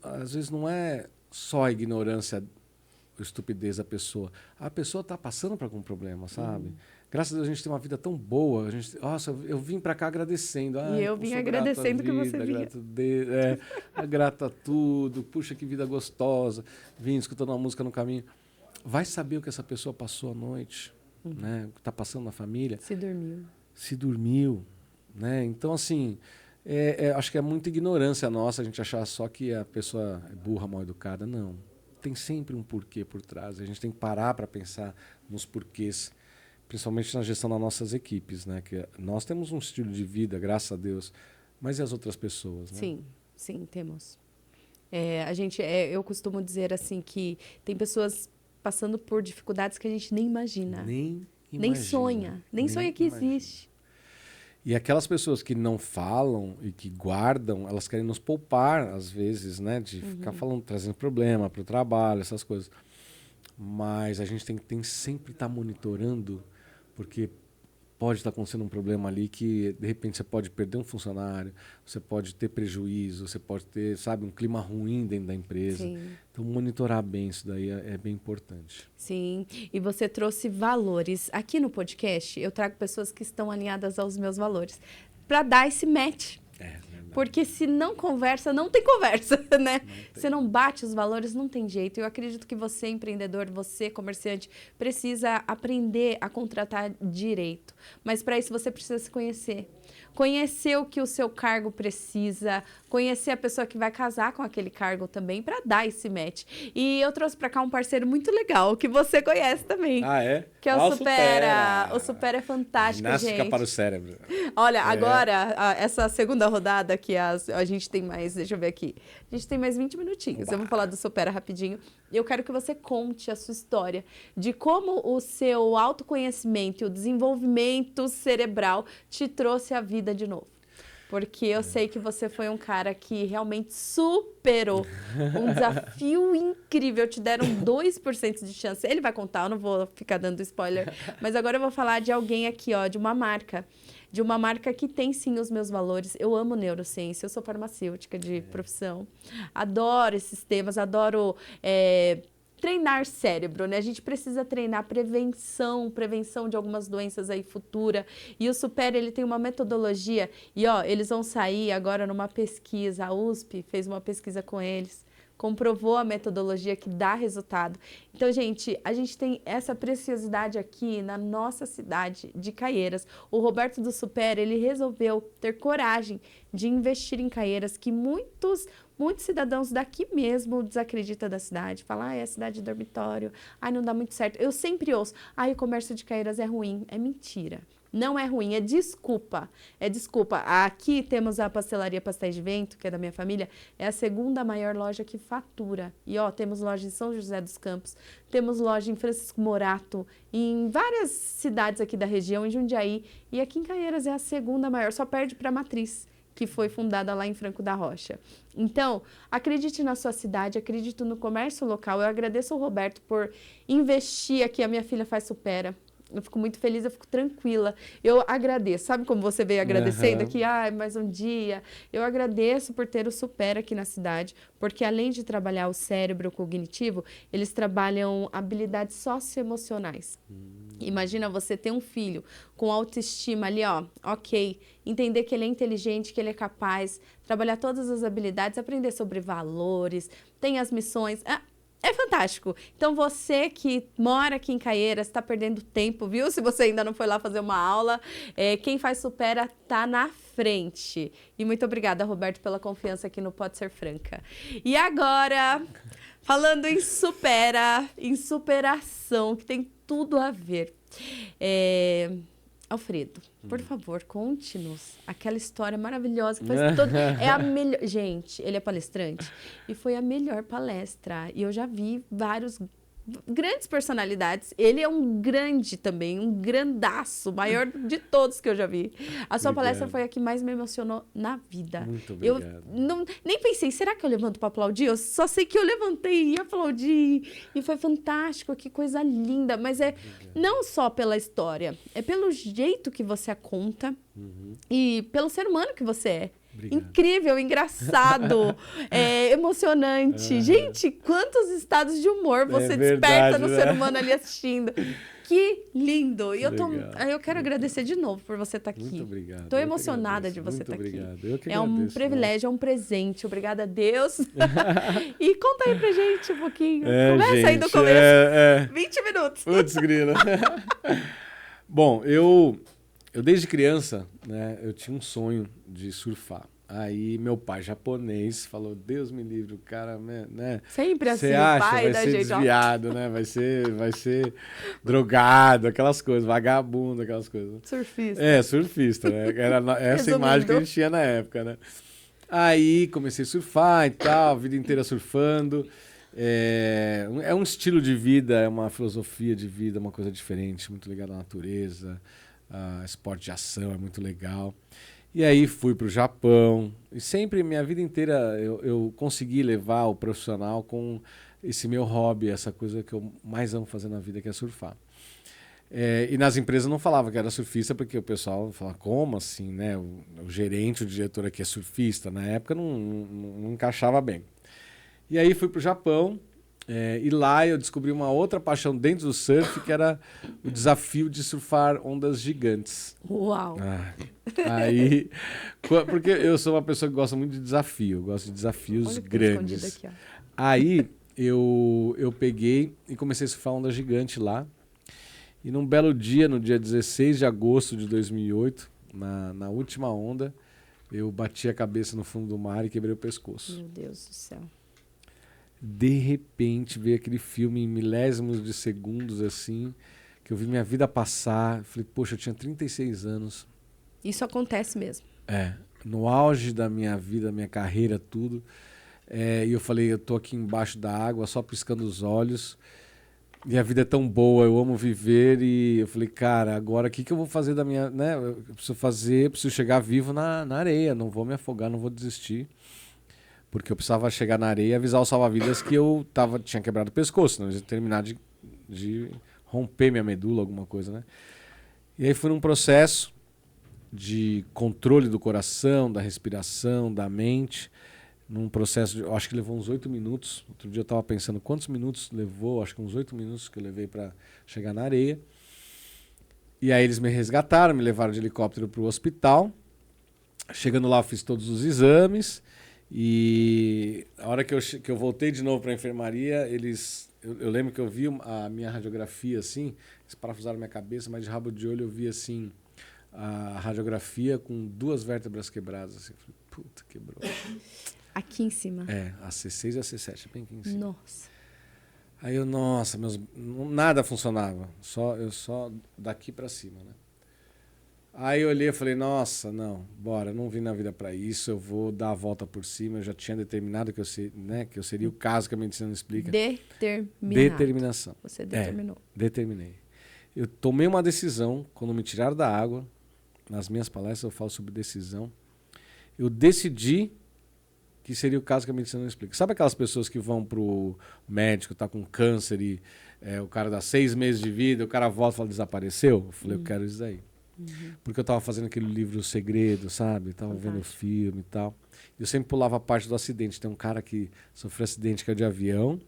Speaker 2: às vezes não é só a ignorância ou estupidez da pessoa. A pessoa está passando por algum problema, sabe? Graças a Deus a gente tem uma vida tão boa. Nossa, eu vim para cá agradecendo.
Speaker 1: E eu vim agradecendo que você vinha.
Speaker 2: Grato a tudo. Puxa, que vida gostosa. Vim escutando uma música no caminho. Vai saber o que essa pessoa passou à noite, né? O que está passando na família. Se dormiu. Né? Então, assim, acho que é muita ignorância nossa a gente achar só que a pessoa é burra, mal educada. Não. Tem sempre um porquê por trás. A gente tem que parar para pensar nos porquês, principalmente na gestão das nossas equipes, né? Que nós temos um estilo de vida, graças a Deus, mas e as outras pessoas, né?
Speaker 1: Sim, temos. Eu costumo dizer assim que tem pessoas passando por dificuldades que a gente nem imagina. Nem sonha que existe.
Speaker 2: E aquelas pessoas que não falam e que guardam, elas querem nos poupar, às vezes, né? De ficar falando, trazendo problema para o trabalho, essas coisas. Mas a gente tem que sempre estar monitorando, porque pode estar acontecendo um problema ali que, de repente, você pode perder um funcionário, você pode ter prejuízo, você pode ter, sabe, um clima ruim dentro da empresa. Sim. Então, monitorar bem isso daí é bem importante.
Speaker 1: Sim, e você trouxe valores. Aqui no podcast, eu trago pessoas que estão alinhadas aos meus valores, para dar esse match. Porque se não conversa, não tem conversa, né? Se não bate os valores, não tem jeito. Eu acredito que você, empreendedor, você, comerciante, precisa aprender a contratar direito. Mas para isso você precisa se conhecer. Conhecer o que o seu cargo precisa, conhecer a pessoa que vai casar com aquele cargo também, para dar esse match. E eu trouxe para cá um parceiro muito legal, que você conhece também.
Speaker 2: Que
Speaker 1: é o Supera. O Supera é fantástico,
Speaker 2: Ginástica
Speaker 1: gente.
Speaker 2: para o cérebro.
Speaker 1: Olha, agora, essa segunda rodada que a gente tem mais, deixa eu ver aqui, a gente tem mais 20 minutinhos. Eu vou falar do Supera rapidinho. Eu quero que você conte a sua história de como o seu autoconhecimento e o desenvolvimento cerebral te trouxe à vida de novo. porque eu sei que você foi um cara que realmente superou um desafio incrível. Te deram 2% de chance. Ele vai contar, eu não vou ficar dando spoiler, mas agora eu vou falar de alguém aqui, ó, de uma marca que tem sim os meus valores. Eu amo neurociência, eu sou farmacêutica de profissão, adoro esses temas, adoro treinar cérebro, né? A gente precisa treinar prevenção de algumas doenças aí futura. E o Supera, ele tem uma metodologia e, ó, eles vão sair agora numa pesquisa, a USP fez uma pesquisa com eles, comprovou a metodologia que dá resultado. Então, gente, a gente tem essa preciosidade aqui na nossa cidade de Caieiras. O Roberto do Supera, ele resolveu ter coragem de investir em Caieiras, que muitos cidadãos daqui mesmo desacreditam da cidade. Falam, é cidade de dormitório, não dá muito certo. Eu sempre ouço, o comércio de Caieiras é ruim. É mentira. Não é ruim, é desculpa. É desculpa. Aqui temos a Pastelaria Pastéis de Vento, que é da minha família, é a segunda maior loja que fatura. E, ó, temos loja em São José dos Campos, temos loja em Francisco Morato, em várias cidades aqui da região, em Jundiaí. E aqui em Caieiras é a segunda maior, só perde para a Matriz, que foi fundada lá em Franco da Rocha. Então, acredite na sua cidade, acredito no comércio local. Eu agradeço ao Roberto por investir aqui, a minha filha faz Supera. Eu fico muito feliz, eu fico tranquila. Eu agradeço. Sabe como você veio agradecendo aqui? Mais um dia. Eu agradeço por ter o Supera aqui na cidade, porque além de trabalhar o cérebro cognitivo, eles trabalham habilidades socioemocionais. Imagina você ter um filho com autoestima ali, ó, ok, entender que ele é inteligente, que ele é capaz, trabalhar todas as habilidades, aprender sobre valores, tem as missões. É fantástico. Então, você que mora aqui em Caieiras, está perdendo tempo, viu? Se você ainda não foi lá fazer uma aula, quem faz Supera tá na frente. E muito obrigada, Roberto, pela confiança aqui no Pode Ser Franca. E agora, falando em Supera, em superação, que tem tudo a ver. Alfredo, por favor, conte-nos aquela história maravilhosa que faz todo... É a melhor... Gente, ele é palestrante e foi a melhor palestra. E eu já vi vários grandes personalidades. Ele é um grande também, um grandaço, maior de todos que eu já vi. A sua palestra foi a que mais me emocionou na vida.
Speaker 2: Muito obrigado.
Speaker 1: Eu nem pensei, será que eu levanto para aplaudir? Eu só sei que eu levantei e aplaudi. E foi fantástico, que coisa linda. Mas não só pela história, é pelo jeito que você a conta e pelo ser humano que você é. Obrigado. Incrível, engraçado, emocionante. Gente, quantos estados de humor você desperta no ser humano ali assistindo. Que lindo! E eu quero agradecer de novo por você estar aqui.
Speaker 2: Muito obrigado.
Speaker 1: Estou emocionada de você estar aqui.
Speaker 2: Obrigado. Eu que
Speaker 1: é um
Speaker 2: agradeço,
Speaker 1: privilégio, é um presente. Obrigada a Deus. E conta aí pra gente um pouquinho. Começa aí do começo. 20 minutos.
Speaker 2: Putz, grila. Bom, eu desde criança, né, eu tinha um sonho de surfar. Aí meu pai japonês falou, Deus me livre, o cara, né?
Speaker 1: Sempre assim,
Speaker 2: o
Speaker 1: pai
Speaker 2: vai
Speaker 1: da
Speaker 2: ser
Speaker 1: gente,
Speaker 2: desviado, né? Vai ser drogado, aquelas coisas, vagabundo, aquelas coisas.
Speaker 1: Surfista.
Speaker 2: Surfista, né? Era essa imagem que a gente tinha na época, né? Aí comecei a surfar e tal, a vida inteira surfando. É um estilo de vida, é uma filosofia de vida, uma coisa diferente, muito ligada à natureza. Esporte de ação é muito legal. E aí fui para o Japão. E sempre, minha vida inteira, eu consegui levar o profissional com esse meu hobby, essa coisa que eu mais amo fazer na vida, que é surfar. E nas empresas não falava que era surfista, porque o pessoal falava, como assim, né? O gerente, o diretor aqui é surfista. Na época não encaixava bem. E aí fui para o Japão. E lá eu descobri uma outra paixão dentro do surf, que era o desafio de surfar ondas gigantes.
Speaker 1: Uau!
Speaker 2: Aí, porque eu sou uma pessoa que gosta muito de desafio, eu gosto de desafios grandes.
Speaker 1: Aqui, ó.
Speaker 2: Aí eu peguei e comecei a surfar onda gigante lá. E num belo dia, no dia 16 de agosto de 2008, na última onda, eu bati a cabeça no fundo do mar e quebrei o pescoço.
Speaker 1: Meu Deus do céu.
Speaker 2: De repente veio aquele filme em milésimos de segundos, assim, que eu vi minha vida passar. Falei, poxa, eu tinha 36 anos.
Speaker 1: Isso acontece mesmo.
Speaker 2: No auge da minha vida, minha carreira, tudo. E eu falei, eu tô aqui embaixo da água, só piscando os olhos. E a vida é tão boa, eu amo viver. E eu falei, cara, agora o que eu vou fazer da minha... Né? Eu preciso chegar vivo na areia, não vou me afogar, não vou desistir. Porque eu precisava chegar na areia e avisar o salva-vidas que eu tinha quebrado o pescoço, senão eu ia terminar de romper minha medula, alguma coisa, né? E aí foi num processo de controle do coração, da respiração, da mente, num processo, eu acho que levou uns 8 minutos. Outro dia eu estava pensando quantos minutos levou, acho que uns 8 minutos que eu levei para chegar na areia. E aí eles me resgataram, me levaram de helicóptero para o hospital. Chegando lá eu fiz todos os exames e a hora que eu voltei de novo para a enfermaria, eu lembro que eu vi a minha radiografia assim, eles parafusaram minha cabeça, mas de rabo de olho eu vi assim a radiografia com 2 vértebras quebradas. Assim. Falei, puta, quebrou.
Speaker 1: Aqui em cima?
Speaker 2: É, a C6 e a C7, bem aqui em cima.
Speaker 1: Nossa.
Speaker 2: Aí nada funcionava, eu só daqui para cima, né? Aí eu olhei e falei, nossa, não, bora, não vim na vida para isso, eu vou dar a volta por cima, eu já tinha determinado que eu seria o caso que a medicina não explica. Determinação.
Speaker 1: Você determinou.
Speaker 2: Determinei. Eu tomei uma decisão, quando me tiraram da água, nas minhas palestras eu falo sobre decisão, eu decidi que seria o caso que a medicina não explica. Sabe aquelas pessoas que vão pro médico, tá com câncer e o cara dá 6 meses de vida, o cara volta e fala, desapareceu? Eu falei, eu quero isso daí. Porque eu tava fazendo aquele livro O Segredo, sabe? Tava vendo o filme e tal. Eu sempre pulava a parte do acidente. Tem um cara que sofreu acidente que é de avião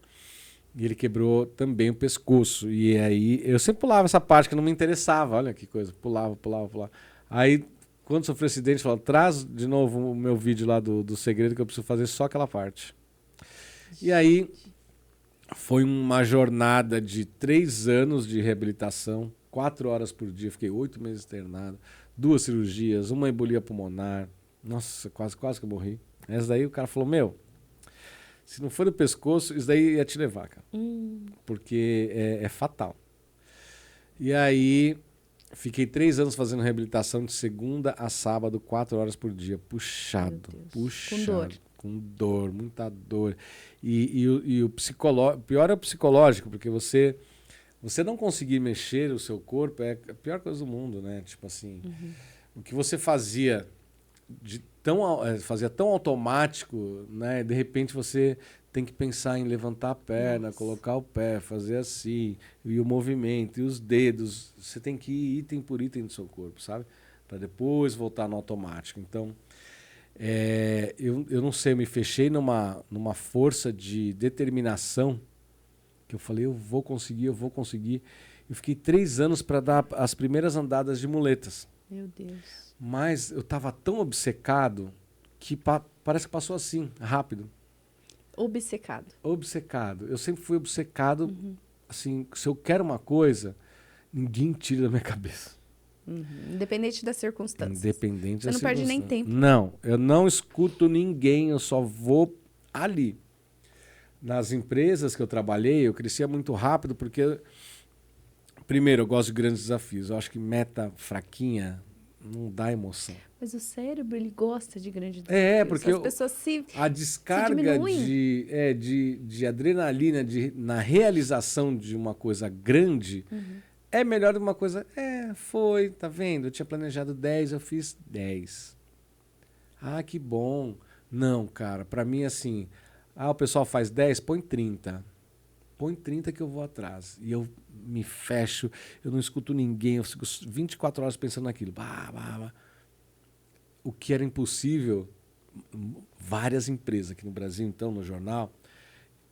Speaker 2: e ele quebrou também o pescoço. E aí eu sempre pulava essa parte que não me interessava. Olha que coisa. Pulava. Aí quando sofreu acidente, falou, traz de novo o meu vídeo lá do Segredo que eu preciso fazer só aquela parte. E aí foi uma jornada de 3 anos de reabilitação, 4 horas por dia, fiquei 8 meses internado, 2 cirurgias, uma embolia pulmonar. Nossa, quase que eu morri. Essa daí o cara falou, se não for do pescoço, isso daí ia te levar, cara. Porque é fatal. E aí fiquei 3 anos fazendo reabilitação de segunda a sábado, 4 horas por dia. Puxado. Com dor, muita dor. E o pior é o psicológico, porque você não conseguir mexer o seu corpo é a pior coisa do mundo, né? Tipo assim, o que você fazia tão automático, né? De repente você tem que pensar em levantar a perna, colocar o pé, fazer assim, e o movimento, e os dedos. Você tem que ir item por item do seu corpo, sabe? Para depois voltar no automático. Então, eu não sei, eu me fechei numa força de determinação que eu falei, eu vou conseguir. Eu fiquei 3 anos para dar as primeiras andadas de muletas.
Speaker 1: Meu Deus.
Speaker 2: Mas eu estava tão obcecado que parece que passou assim, rápido. Obcecado. Eu sempre fui obcecado, assim, se eu quero uma coisa, ninguém tira da minha cabeça.
Speaker 1: Independente das circunstâncias.
Speaker 2: Você
Speaker 1: não perde nem tempo.
Speaker 2: Não, eu não escuto ninguém, eu só vou ali. Nas empresas que eu trabalhei, eu crescia muito rápido porque, primeiro, eu gosto de grandes desafios. Eu acho que meta fraquinha não dá emoção.
Speaker 1: Mas o cérebro, ele gosta de grandes desafios.
Speaker 2: Porque
Speaker 1: as pessoas
Speaker 2: a descarga de adrenalina na realização de uma coisa grande é melhor do que uma coisa... foi, tá vendo? Eu tinha planejado 10, eu fiz 10. Ah, que bom. Não, cara, pra mim, assim... o pessoal faz 10, põe 30. Põe 30 que eu vou atrás. E eu me fecho, eu não escuto ninguém, eu fico 24 horas pensando naquilo. O que era impossível, várias empresas aqui no Brasil, então, no jornal,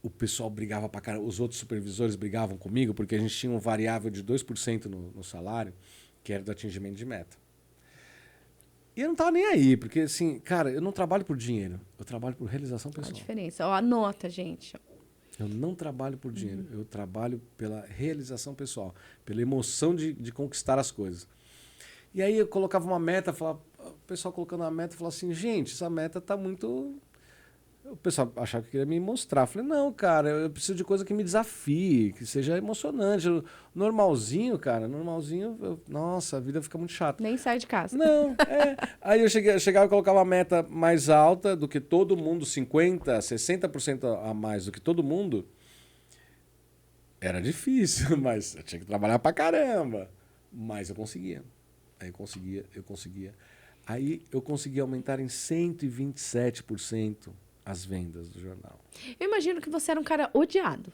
Speaker 2: o pessoal brigava pra caramba, os outros supervisores brigavam comigo, porque a gente tinha um variável de 2% no salário, que era do atingimento de meta. E eu não tava nem aí, porque assim, cara, eu não trabalho por dinheiro, eu trabalho por realização pessoal.
Speaker 1: A diferença, anota, gente.
Speaker 2: Eu não trabalho por dinheiro, eu trabalho pela realização pessoal, pela emoção de conquistar as coisas. E aí eu colocava uma meta, o pessoal colocando uma meta, falava assim, gente, essa meta tá muito... O pessoal achava que queria me mostrar. Eu falei, não, cara, eu preciso de coisa que me desafie, que seja emocionante. Normalzinho, cara, nossa, a vida fica muito chata.
Speaker 1: Nem sai de casa.
Speaker 2: Não, Aí eu chegava e colocava uma meta mais alta do que todo mundo, 50%, 60% a mais do que todo mundo. Era difícil, mas eu tinha que trabalhar pra caramba. Mas eu conseguia. Aí eu conseguia. Aí eu consegui aumentar em 127% as vendas do jornal.
Speaker 1: Eu imagino que você era um cara odiado.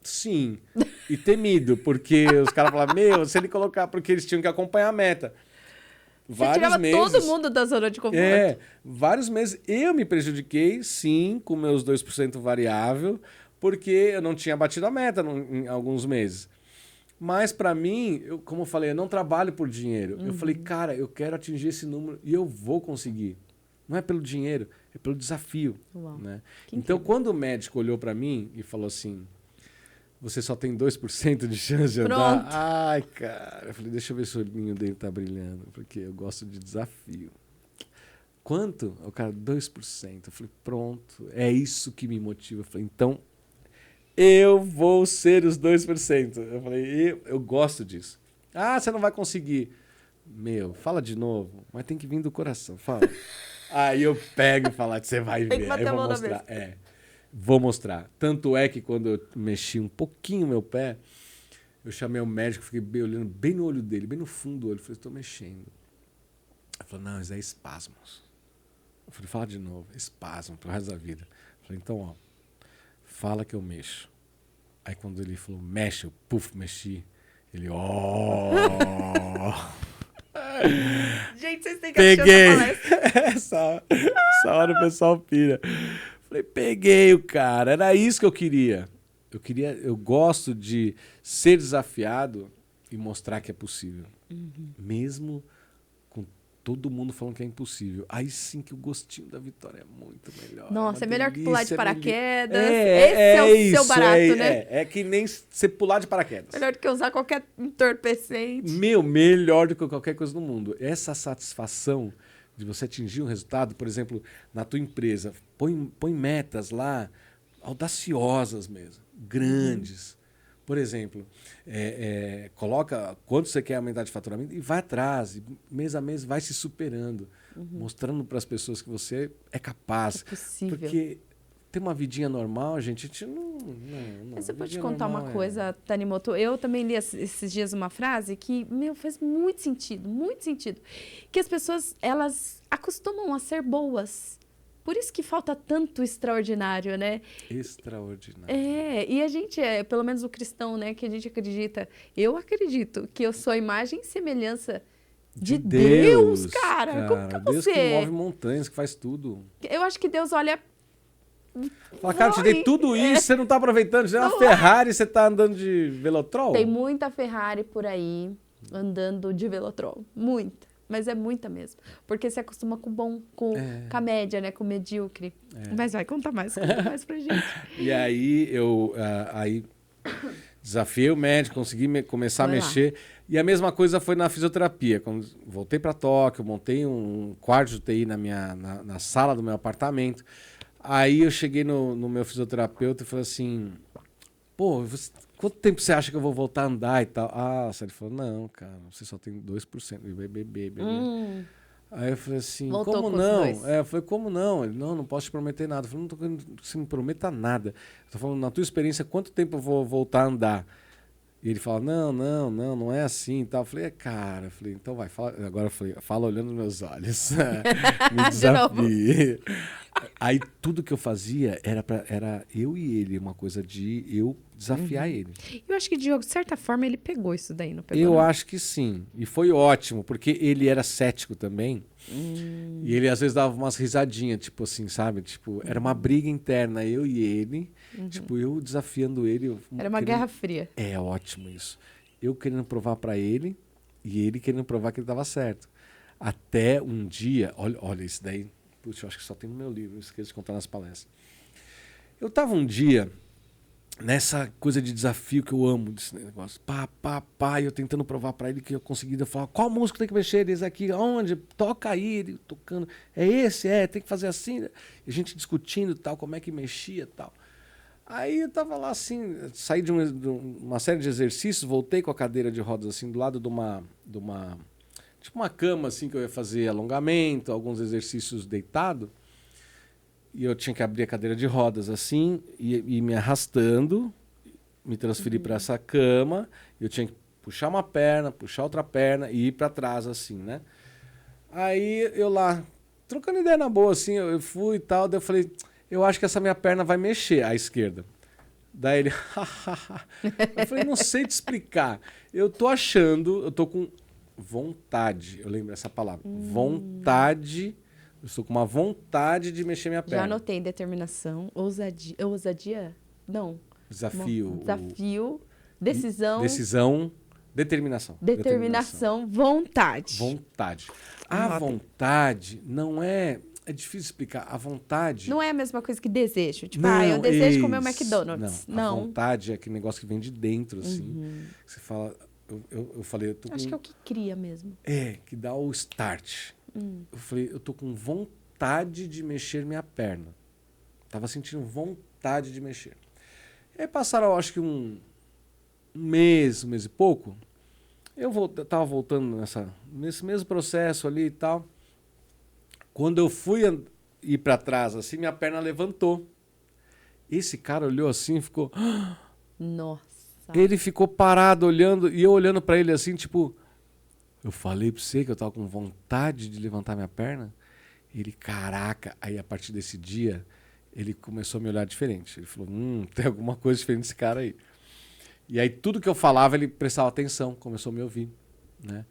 Speaker 2: Sim, e temido, porque os caras falavam, se ele colocar, porque eles tinham que acompanhar a meta.
Speaker 1: Você tirava todo mundo da zona de conforto.
Speaker 2: Vários meses eu me prejudiquei, sim, com meus 2% variável, porque eu não tinha batido a meta em alguns meses. Mas para mim, como eu falei, eu não trabalho por dinheiro. Eu falei, cara, eu quero atingir esse número e eu vou conseguir. Não é pelo dinheiro, é pelo desafio. Né? Então, quando o médico olhou para mim e falou assim, você só tem 2% de chance de andar. Ai, cara. Eu falei, deixa eu ver se o olhinho dele tá brilhando, porque eu gosto de desafio. Quanto? O cara, 2%. Eu falei, pronto, é isso que me motiva. Eu falei, então, eu vou ser os 2%. Eu falei, eu gosto disso. Ah, você não vai conseguir. Fala de novo, mas tem que vir do coração, fala. Aí eu pego e falo, você vai ver.
Speaker 1: Tem que bater
Speaker 2: aí eu vou mostrar. Vou mostrar. Tanto é que quando eu mexi um pouquinho meu pé, eu chamei o médico, fiquei olhando bem no olho dele, bem no fundo do olho. Falei, estou mexendo. Ele falou, não, isso é espasmos. Eu falei, fala de novo, espasmo pro resto da vida. Eu falei, então, fala que eu mexo. Aí quando ele falou, mexe, eu mexi. Ele,
Speaker 1: Gente, vocês têm que achar
Speaker 2: essa hora o pessoal pira. Falei, peguei o cara. Era isso que eu queria. Eu gosto de ser desafiado e mostrar que é possível. Mesmo com todo mundo falando que é impossível. Aí sim que o gostinho da vitória é muito melhor.
Speaker 1: Nossa, é melhor que pular de paraquedas.
Speaker 2: Esse
Speaker 1: é o seu barato, né?
Speaker 2: É que nem você pular de paraquedas.
Speaker 1: Melhor do que usar qualquer entorpecente.
Speaker 2: Melhor do que qualquer coisa no mundo. Essa satisfação de você atingir um resultado, por exemplo, na tua empresa, põe metas lá audaciosas mesmo, grandes. Por exemplo, coloca quanto você quer aumentar de faturamento e vai atrás, e mês a mês vai se superando, mostrando para as pessoas que você é capaz.
Speaker 1: É possível.
Speaker 2: Porque ter uma vidinha normal, gente, a gente não.
Speaker 1: Mas você pode contar uma coisa, Tanimoto? Eu também li esses dias uma frase que, faz muito sentido, muito sentido. Que as pessoas, elas acostumam a ser boas. Por isso que falta tanto extraordinário, né?
Speaker 2: Extraordinário.
Speaker 1: E a gente pelo menos o cristão, né? Que a gente acredita. Eu acredito que eu sou a imagem e semelhança de Deus, cara. Como que
Speaker 2: Deus que move montanhas, que faz tudo.
Speaker 1: Eu acho que Deus olha...
Speaker 2: Fala, cara, eu te dei tudo isso, você não tá aproveitando. Você é uma Ferrari, você tá andando de Velotrol?
Speaker 1: Tem muita Ferrari por aí andando de Velotrol. Muita. Mas é muita mesmo. Porque se acostuma com o bom, com a média, né? Com o medíocre. Mas vai conta mais pra gente.
Speaker 2: E aí eu desafiei o médico, consegui começar a mexer. E a mesma coisa foi na fisioterapia. Quando voltei para Tóquio, montei um quarto de UTI na sala do meu apartamento. Aí eu cheguei no meu fisioterapeuta e falei assim, quanto tempo você acha que eu vou voltar a andar e tal? Ele falou, não, cara, você só tem 2%. Bebê. Aí eu falei assim,
Speaker 1: voltou
Speaker 2: como não? Eu falei, como não? Ele, não posso te prometer nada. Eu falei, não tô querendo que você me prometa nada. Eu tô falando, na tua experiência, quanto tempo eu vou voltar a andar? E ele fala, não é assim e tal. Eu falei, cara, então vai, fala. Agora eu falei, fala olhando nos meus olhos. Me desafie. Aí tudo que eu fazia era eu e ele, uma coisa de eu desafiar ele.
Speaker 1: Eu acho que, Diogo, de certa forma, ele pegou isso daí, não pegou?
Speaker 2: Eu acho que sim. E foi ótimo, porque ele era cético também. E ele às vezes dava umas risadinhas, tipo assim, sabe? Tipo, era uma briga interna, eu e ele. Tipo, eu desafiando ele.
Speaker 1: Era uma guerra fria.
Speaker 2: É ótimo isso. Eu querendo provar pra ele e ele querendo provar que ele tava certo. Até um dia, olha isso daí. Puxa, eu acho que só tem no meu livro, esqueço de contar nas palestras. Eu tava um dia nessa coisa de desafio que eu amo, desse negócio. E eu tentando provar pra ele que eu consegui. Eu falava, qual música tem que mexer? Esse aqui, onde? Toca aí, ele tocando. É esse, tem que fazer assim. E a gente discutindo tal, como é que mexia e tal. Aí eu tava lá assim, saí de uma série de exercícios, voltei com a cadeira de rodas assim, do lado de uma tipo uma cama assim, que eu ia fazer alongamento, alguns exercícios deitado. E eu tinha que abrir a cadeira de rodas assim, e me arrastando, me transferi para essa cama, eu tinha que puxar uma perna, puxar outra perna e ir para trás, assim, né? Aí eu lá, trocando ideia na boa, assim, eu fui e tal, daí eu falei, eu acho que essa minha perna vai mexer, à esquerda. Daí ele, eu falei, não sei te explicar. Eu tô achando, eu tô com vontade, eu lembro essa palavra, vontade, eu estou com uma vontade de mexer minha perna.
Speaker 1: Já anotei determinação, ousadia? Não.
Speaker 2: Desafio.
Speaker 1: Desafio, decisão.
Speaker 2: Determinação.
Speaker 1: Determinação, vontade.
Speaker 2: Vontade. A vontade não é... É difícil explicar. A vontade...
Speaker 1: Não é a mesma coisa que desejo. Tipo,
Speaker 2: não,
Speaker 1: eu desejo comer um McDonald's. Não.
Speaker 2: A vontade é aquele negócio que vem de dentro, assim. Você fala... Eu falei...
Speaker 1: Acho que é o que cria mesmo.
Speaker 2: Que dá o start. Eu falei, eu tô com vontade de mexer minha perna. Tava sentindo vontade de mexer. E aí passaram, acho que um mês e pouco. Eu tava voltando nesse mesmo processo ali e tal. Quando eu fui ir para trás, assim, minha perna levantou. Esse cara olhou assim e ficou...
Speaker 1: Nossa.
Speaker 2: Ele ficou parado olhando, e eu olhando para ele assim, tipo... Eu falei para você que eu tava com vontade de levantar minha perna? Ele, caraca. Aí, a partir desse dia, ele começou a me olhar diferente. Ele falou, tem alguma coisa diferente desse cara aí. E aí, tudo que eu falava, ele prestava atenção, começou a me ouvir, né?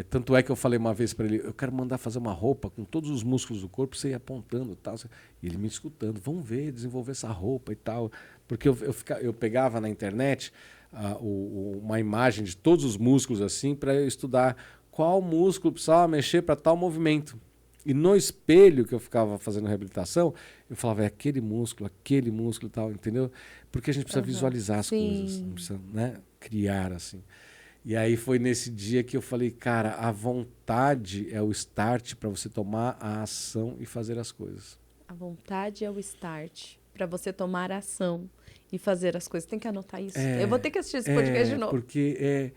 Speaker 2: Tanto é que eu falei uma vez para ele, eu quero mandar fazer uma roupa com todos os músculos do corpo, você ir apontando e tal. E ele me escutando, vamos ver, desenvolver essa roupa e tal. Porque eu pegava na internet uma imagem de todos os músculos assim para eu estudar qual músculo precisava mexer para tal movimento. E no espelho que eu ficava fazendo reabilitação, eu falava, aquele músculo e tal, entendeu? Porque a gente precisa visualizar as coisas, não precisa, né, criar assim. E aí foi nesse dia que eu falei, cara, a vontade é o start para você tomar a ação e fazer as coisas.
Speaker 1: A vontade é o start para você tomar a ação e fazer as coisas. Tem que anotar isso. Eu vou ter que assistir esse podcast de novo.
Speaker 2: Porque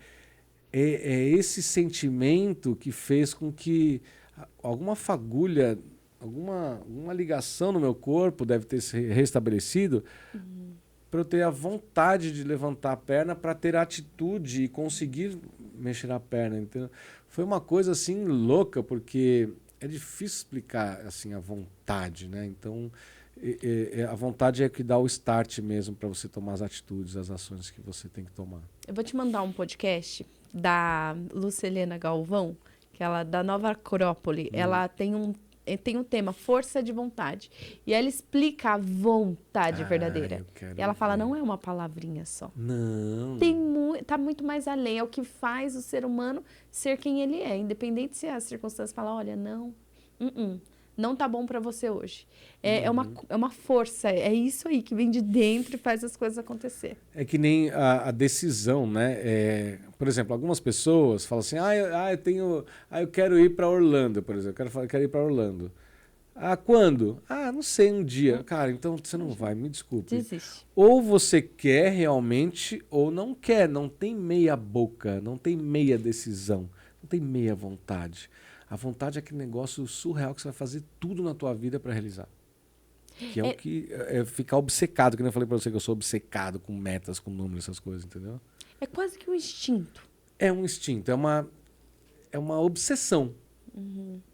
Speaker 2: é esse sentimento que fez com que alguma fagulha, alguma ligação no meu corpo deve ter se restabelecido para eu ter a vontade de levantar a perna, para ter a atitude e conseguir mexer a perna. Então, foi uma coisa assim louca, porque é difícil explicar assim a vontade, né? Então, a vontade é que dá o start mesmo para você tomar as atitudes, as ações que você tem que tomar.
Speaker 1: Eu vou te mandar um podcast da Lucilena Galvão, que ela da Nova Acrópole. Ela tem um tema Força de Vontade. E ela explica a vontade verdadeira. E ela fala, não é uma palavrinha só.
Speaker 2: Não.
Speaker 1: Tá muito mais além. É o que faz o ser humano ser quem ele é. Independente se as circunstâncias falam, olha, não tá bom para você hoje. É uma força. É isso aí que vem de dentro e faz as coisas acontecer.
Speaker 2: É que nem a decisão, né? Por exemplo, algumas pessoas falam assim, eu quero ir para Orlando, por exemplo. Eu quero ir para Orlando. Quando? Não sei, um dia. Cara, então você não vai, me desculpe.
Speaker 1: Desiste.
Speaker 2: Ou você quer realmente ou não quer. Não tem meia boca, não tem meia decisão, não tem meia vontade. A vontade é aquele negócio surreal que você vai fazer tudo na tua vida para realizar. Que é o que é ficar obcecado, que nem eu falei para você que eu sou obcecado com metas, com números, essas coisas, entendeu?
Speaker 1: É quase que um instinto.
Speaker 2: É um instinto, é uma obsessão.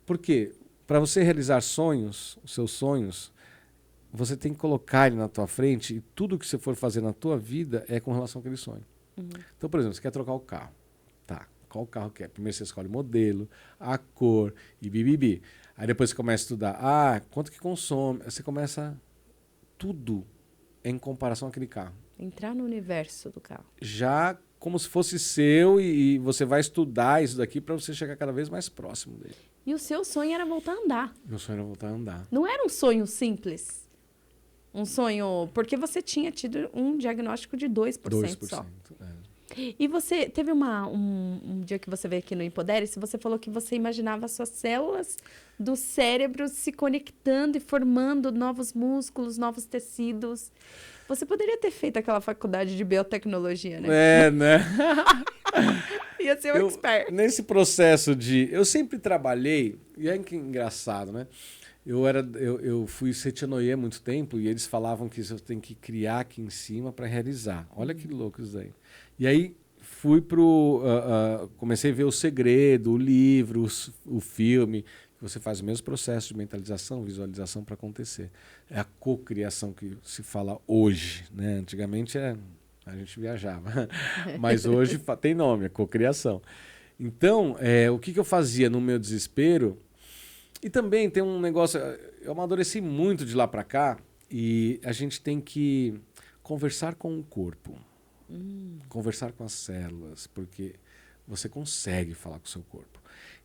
Speaker 2: Por quê? Para você realizar os seus sonhos, você tem que colocar ele na tua frente e tudo que você for fazer na tua vida é com relação àquele sonho. Então, por exemplo, você quer trocar o carro. Tá. Qual carro que é? Primeiro você escolhe o modelo, a cor e bibibi. Aí depois você começa a estudar, quanto que consome. Aí você começa tudo em comparação àquele carro.
Speaker 1: Entrar no universo do carro.
Speaker 2: Já como se fosse seu e você vai estudar isso daqui para você chegar cada vez mais próximo dele.
Speaker 1: E o seu sonho era voltar a andar.
Speaker 2: Meu sonho era voltar a andar.
Speaker 1: Não era um sonho simples. Um sonho... Porque você tinha tido um diagnóstico de 2% só. E você teve um dia que você veio aqui no Empodere-se, você falou que você imaginava as suas células do cérebro se conectando e formando novos músculos, novos tecidos. Você poderia ter feito aquela faculdade de biotecnologia, né?
Speaker 2: Né?
Speaker 1: ia ser um expert.
Speaker 2: Nesse processo eu sempre trabalhei, e é que engraçado, né? Eu fui setinoyer há muito tempo e eles falavam que você tem que criar aqui em cima para realizar. Olha que louco isso daí. E aí fui comecei a ver O Segredo, o livro, o filme. Você faz o mesmo processo de mentalização, visualização para acontecer. É a cocriação que se fala hoje, né? Antigamente a gente viajava, mas hoje tem nome, é cocriação. Então, o que eu fazia no meu desespero? E também tem um negócio, eu amadureci muito de lá para cá e a gente tem que conversar com o corpo, conversar com as células, porque você consegue falar com o seu corpo.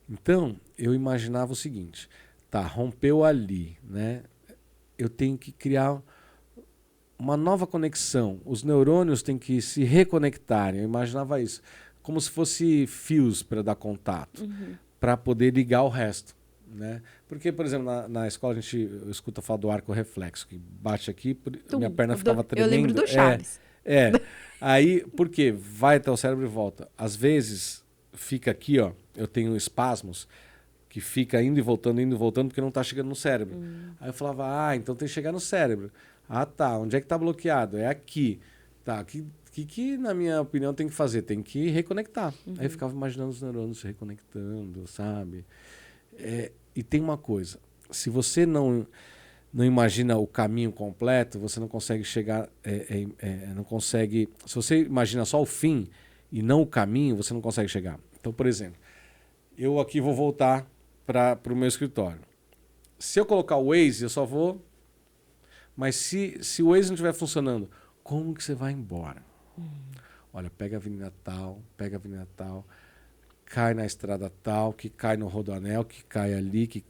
Speaker 2: Então, eu imaginava o seguinte, tá, rompeu ali, né? Eu tenho que criar uma nova conexão, os neurônios têm que se reconectarem, eu imaginava isso, como se fosse fios para dar contato, para poder ligar o resto. Né? Porque, por exemplo, na escola a gente escuta falar do arco reflexo, que bate aqui, minha perna ficava tremendo.
Speaker 1: Eu lembro do Chaves.
Speaker 2: Aí, por quê? Vai até o cérebro e volta. Às vezes, fica aqui, ó, eu tenho espasmos, que fica indo e voltando, porque não está chegando no cérebro. Aí eu falava, então tem que chegar no cérebro. Ah, tá, onde é que está bloqueado? É aqui. Tá, que, na minha opinião, tem que fazer? Tem que reconectar. Aí eu ficava imaginando os neurônios se reconectando, sabe? E tem uma coisa, se você não imagina o caminho completo, você não consegue chegar, não consegue, se você imagina só o fim e não o caminho, você não consegue chegar. Então, por exemplo, eu aqui vou voltar para o meu escritório. Se eu colocar o Waze, eu só vou, mas se o Waze não estiver funcionando, como que você vai embora? Olha, pega a avenida tal, cai na estrada tal, que cai no rodoanel, que cai ali.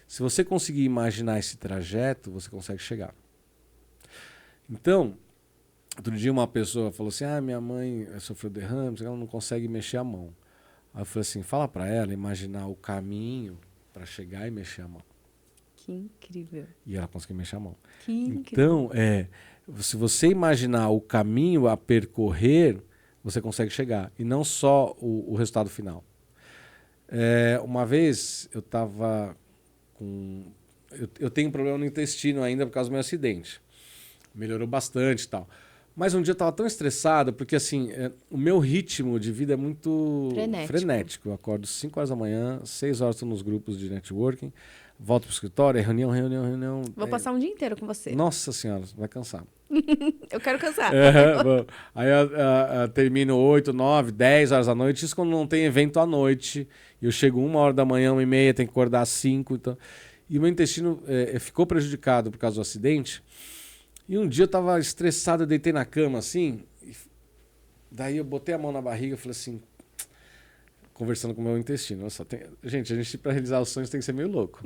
Speaker 2: Se você conseguir imaginar esse trajeto, você consegue chegar. Então, outro dia uma pessoa falou assim, minha mãe sofreu derrame, ela não consegue mexer a mão. Aí eu falei assim, fala para ela imaginar o caminho para chegar e mexer a mão.
Speaker 1: Que incrível.
Speaker 2: E ela conseguiu mexer a mão.
Speaker 1: Que incrível.
Speaker 2: Então, se você imaginar o caminho a percorrer, você consegue chegar. E não só o resultado final. Uma vez eu estava com... Eu tenho um problema no intestino ainda por causa do meu acidente. Melhorou bastante e tal. Mas um dia eu estava tão estressado, porque assim, o meu ritmo de vida é muito frenético. Eu acordo 5 horas da manhã, 6 horas estou nos grupos de networking, volto para o escritório, reunião.
Speaker 1: Vou passar um dia inteiro com você.
Speaker 2: Nossa senhora, vai cansar.
Speaker 1: Eu quero cansar.
Speaker 2: Aí eu termino 8, 9, 10 horas da noite, isso quando não tem evento à noite. Eu chego 1 hora da manhã, 1h30, tenho que acordar às 5. Então... E o meu intestino ficou prejudicado por causa do acidente. E um dia eu estava estressado, eu deitei na cama assim, daí eu botei a mão na barriga e falei assim, conversando com o meu intestino. Nossa, gente, a gente para realizar os sonhos tem que ser meio louco.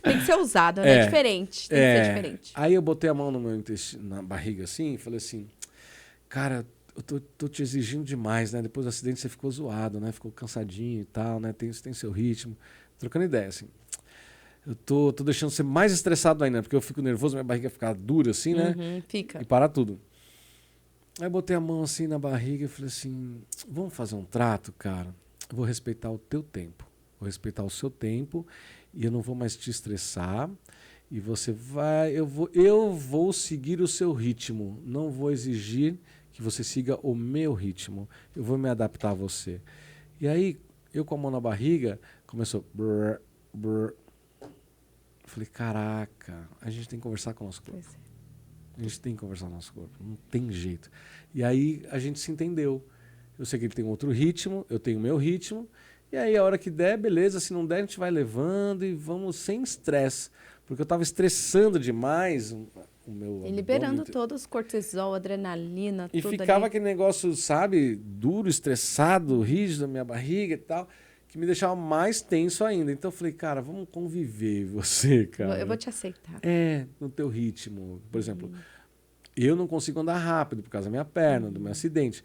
Speaker 1: Tem que ser ousado, né? Diferente. Tem que ser diferente.
Speaker 2: Aí eu botei a mão no meu intestino, na barriga assim e falei assim, cara, eu tô te exigindo demais, né? Depois do acidente você ficou zoado, né? Ficou cansadinho e tal, né? Você tem seu ritmo. Trocando ideia, assim. Eu tô deixando você mais estressado ainda, porque eu fico nervoso, minha barriga fica dura assim, né?
Speaker 1: Fica.
Speaker 2: E parar tudo. Aí eu botei a mão assim na barriga e falei assim, vamos fazer um trato, cara? Eu vou respeitar o teu tempo. Vou respeitar o seu tempo e eu não vou mais te estressar. E você vai... Eu vou seguir o seu ritmo. Não vou exigir que você siga o meu ritmo. Eu vou me adaptar a você. E aí, eu com a mão na barriga, começou... Brrr, brrr. Falei, caraca, a gente tem que conversar com o nosso corpo. A gente tem que conversar com o nosso corpo, não tem jeito. E aí a gente se entendeu. Eu sei que ele tem outro ritmo, eu tenho o meu ritmo. E aí a hora que der, beleza, se não der, a gente vai levando e vamos sem estresse. Porque eu estava estressando demais o meu
Speaker 1: e liberando todos, cortisol, adrenalina,
Speaker 2: e
Speaker 1: tudo
Speaker 2: ficava
Speaker 1: ali.
Speaker 2: aquele negócio, sabe, duro, estressado, rígido na minha barriga e tal, que me deixava mais tenso ainda. Então eu falei, cara, vamos conviver você, cara.
Speaker 1: Eu vou te aceitar.
Speaker 2: No teu ritmo. Por exemplo, eu não consigo andar rápido por causa da minha perna, do meu acidente.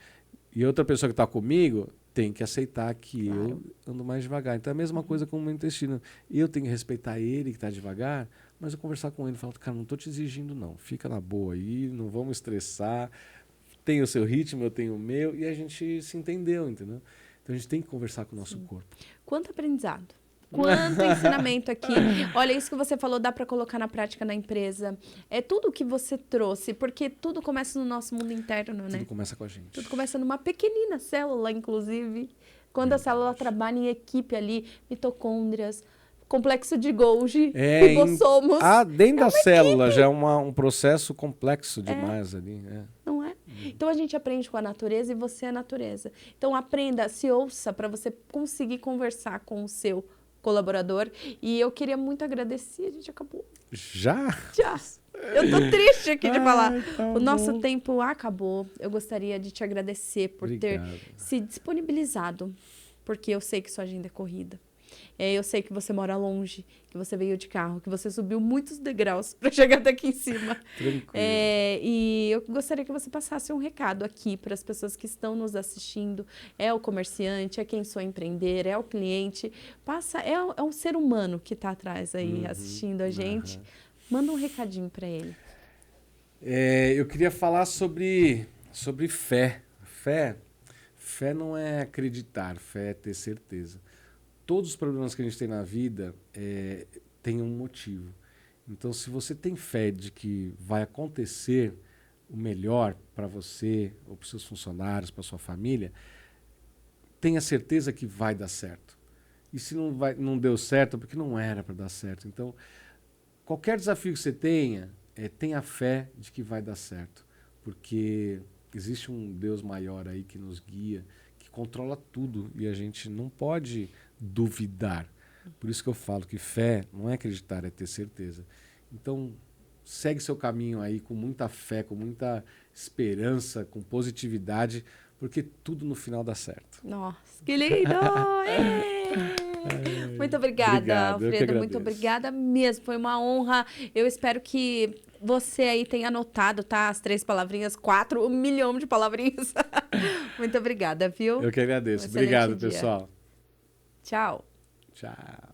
Speaker 2: E outra pessoa que está comigo tem que aceitar que eu ando mais devagar. Então é a mesma coisa com o meu intestino. Eu tenho que respeitar ele que está devagar, mas eu conversar com ele e falar, cara, não estou te exigindo não. Fica na boa aí, não vamos estressar. Tem o seu ritmo, eu tenho o meu. E a gente se entendeu, entendeu? Então Então a gente tem que conversar com o nosso corpo.
Speaker 1: Quanto aprendizado. Quanto ensinamento aqui. Olha, isso que você falou, dá para colocar na prática na empresa. É tudo que você trouxe, porque tudo começa no nosso mundo interno, né?
Speaker 2: Tudo começa com a gente.
Speaker 1: Tudo começa numa pequenina célula, inclusive. Quando a célula trabalha em equipe ali, mitocôndrias, complexo de Golgi, ribossomos.
Speaker 2: Dentro da célula já é um processo complexo demais ali.
Speaker 1: Não é? Então a gente aprende com a natureza e você é a natureza. Então aprenda, se ouça para você conseguir conversar com o seu colaborador. E eu queria muito agradecer, a gente acabou.
Speaker 2: Já?
Speaker 1: Eu tô triste aqui de falar.
Speaker 2: Tá
Speaker 1: O nosso tempo acabou. Eu gostaria de te agradecer por ter se disponibilizado, porque eu sei que sua agenda é corrida. Eu sei que você mora longe, que você veio de carro, que você subiu muitos degraus para chegar até aqui em cima.
Speaker 2: Tranquilo.
Speaker 1: E eu gostaria que você passasse um recado aqui para as pessoas que estão nos assistindo. É o comerciante, é quem sonha empreender, é o cliente. É um ser humano que está atrás aí assistindo a gente. Manda um recadinho para ele.
Speaker 2: Eu queria falar sobre fé. Fé não é acreditar, fé é ter certeza. Todos os problemas que a gente tem na vida têm um motivo. Então, se você tem fé de que vai acontecer o melhor para você, ou para os seus funcionários, para sua família, tenha certeza que vai dar certo. E se não deu certo, é porque não era para dar certo. Então, qualquer desafio que você tenha fé de que vai dar certo. Porque existe um Deus maior aí que nos guia, que controla tudo, e a gente não pode duvidar. Por isso que eu falo que fé não é acreditar, é ter certeza. Então, segue seu caminho aí com muita fé, com muita esperança, com positividade, porque tudo no final dá certo.
Speaker 1: Nossa, que lindo! Muito obrigada, Alfredo. Muito obrigada mesmo. Foi uma honra. Eu espero que você aí tenha anotado, tá? As 3 palavrinhas, 4, 1 milhão de palavrinhas. Muito obrigada, viu?
Speaker 2: Eu que agradeço. Obrigado, pessoal.
Speaker 1: Tchau.
Speaker 2: Tchau.